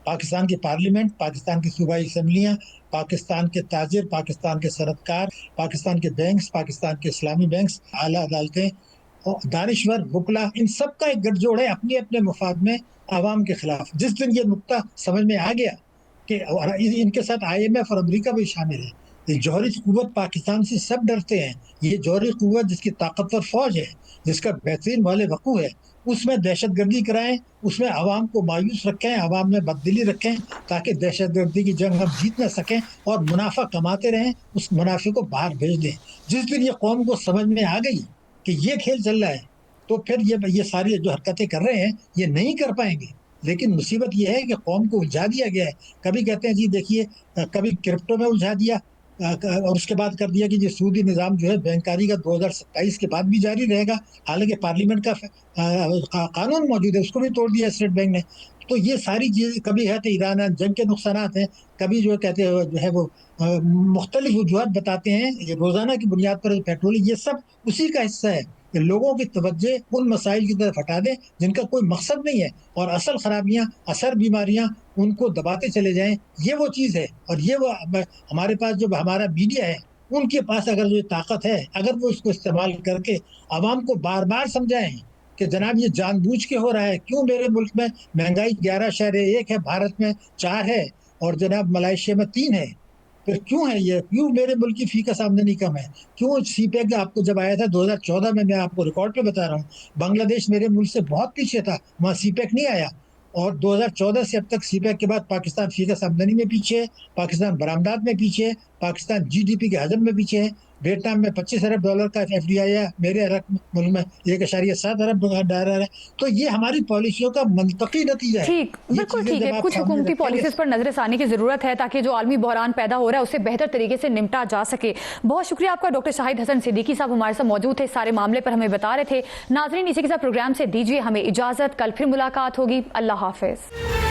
पाकिस्तान की पार्लियामेंट, पाकिस्तान की सूबाई असम्बलियाँ, पाकिस्तान के ताजिर, पाकिस्तान के सनतकार, पाकिस्तान के बैंक्स, पाकिस्तान के इस्लामी बैंक्स, आला अदालतें और दानिश्वर वकला, इन सब का एक गठजोड़ है अपने अपने मफाद में आवाम के खिलाफ। जिस दिन ये नुक्ता समझ में आ गया कि इनके साथ IMF और अमेरिका भी शामिल है, ये जौहरी कुव्वत पाकिस्तान से सब डरते हैं। ये जौहरी कुव्वत जिसकी ताकतवर फौज है, जिसका बेहतरीन वाले वकू है, उसमें दहशतगर्दी कराएं, उसमें आवाम को मायूस रखें, आवाम में बददिली रखें, ताकि दहशतगर्दी की जंग हम जीत ना सकें और मुनाफा कमाते रहें, उस मुनाफे को बाहर भेज दें। जिस दिन ये कौम को समझ में आ गई कि ये खेल चल रहा है, तो फिर ये सारी जो हरकतें कर रहे हैं ये नहीं कर पाएंगे। लेकिन मुसीबत ये है कि कौम को उलझा दिया गया है। कभी कहते हैं जी देखिए, कभी क्रिप्टो में उलझा दिया, और उसके बाद कर दिया कि ये सूदी निज़ाम जो है बैंकारी का 2027 के बाद भी जारी रहेगा, हालांकि पार्लियामेंट का कानून मौजूद है, उसको भी तोड़ दिया स्टेट बैंक ने। तो ये सारी चीज़, कभी है तो ईरान जंग के नुकसानात हैं, कभी जो कहते हैं जो है वो मुख्तलिफ वजूहत बताते हैं, ये रोज़ाना की बुनियाद पर पेट्रोल, ये सब उसी का हिस्सा है कि लोगों की तवज्जो उन मसाइल की तरफ हटा दें जिनका कोई मकसद नहीं है, और असल खराबियां, असर बीमारियां उनको दबाते चले जाएं, ये वो चीज़ है। और ये वो हमारे पास जो हमारा मीडिया है, उनके पास अगर जो ताकत है, अगर वो इसको इस्तेमाल करके आवाम को बार बार समझाएं कि जनाब ये जानबूझ के हो रहा है, क्यों मेरे मुल्क में महंगाई 11.1 है, भारत में 4 है, और जनाब मलेशिया में 3 है, फिर क्यों है ये, क्यों मेरे मुल्क की फी का आमदनी कम है, क्यों सीपैक आपको जब आया था 2014 में, मैं आपको रिकॉर्ड पे बता रहा हूँ, बांग्लादेश मेरे मुल्क से बहुत पीछे था, वहाँ सीपैक नहीं आया, और 2014 से अब तक सीपैक के बाद पाकिस्तान फी का आमदनी में पीछे है, पाकिस्तान बरामदात में पीछे है, पाकिस्तान जीडीपी के हजम में पीछे है, वियतनाम में $25 अरब का एफडीआई है, मेरे मुल्क में 1.7 अरब डॉलर है। तो ये हमारी पॉलिसियों का मंतकी नतीजा है। ठीक, बिल्कुल ठीक है। कुछ हुकूमती पॉलिसीज पर नजर सानी की जरूरत है ताकि जो आलमी बहरान पैदा हो रहा है उससे बेहतर तरीके से निपटा जा सके। बहुत शुक्रिया आपका डॉक्टर शाहिद हसन सिद्दीकी साहब हमारे साथ मौजूद थे, सारे मामले पर हमें बता रहे थे। नाजरीन, इसी के साथ प्रोग्राम से दीजिए हमें इजाजत, कल फिर मुलाकात होगी। अल्लाह हाफिज।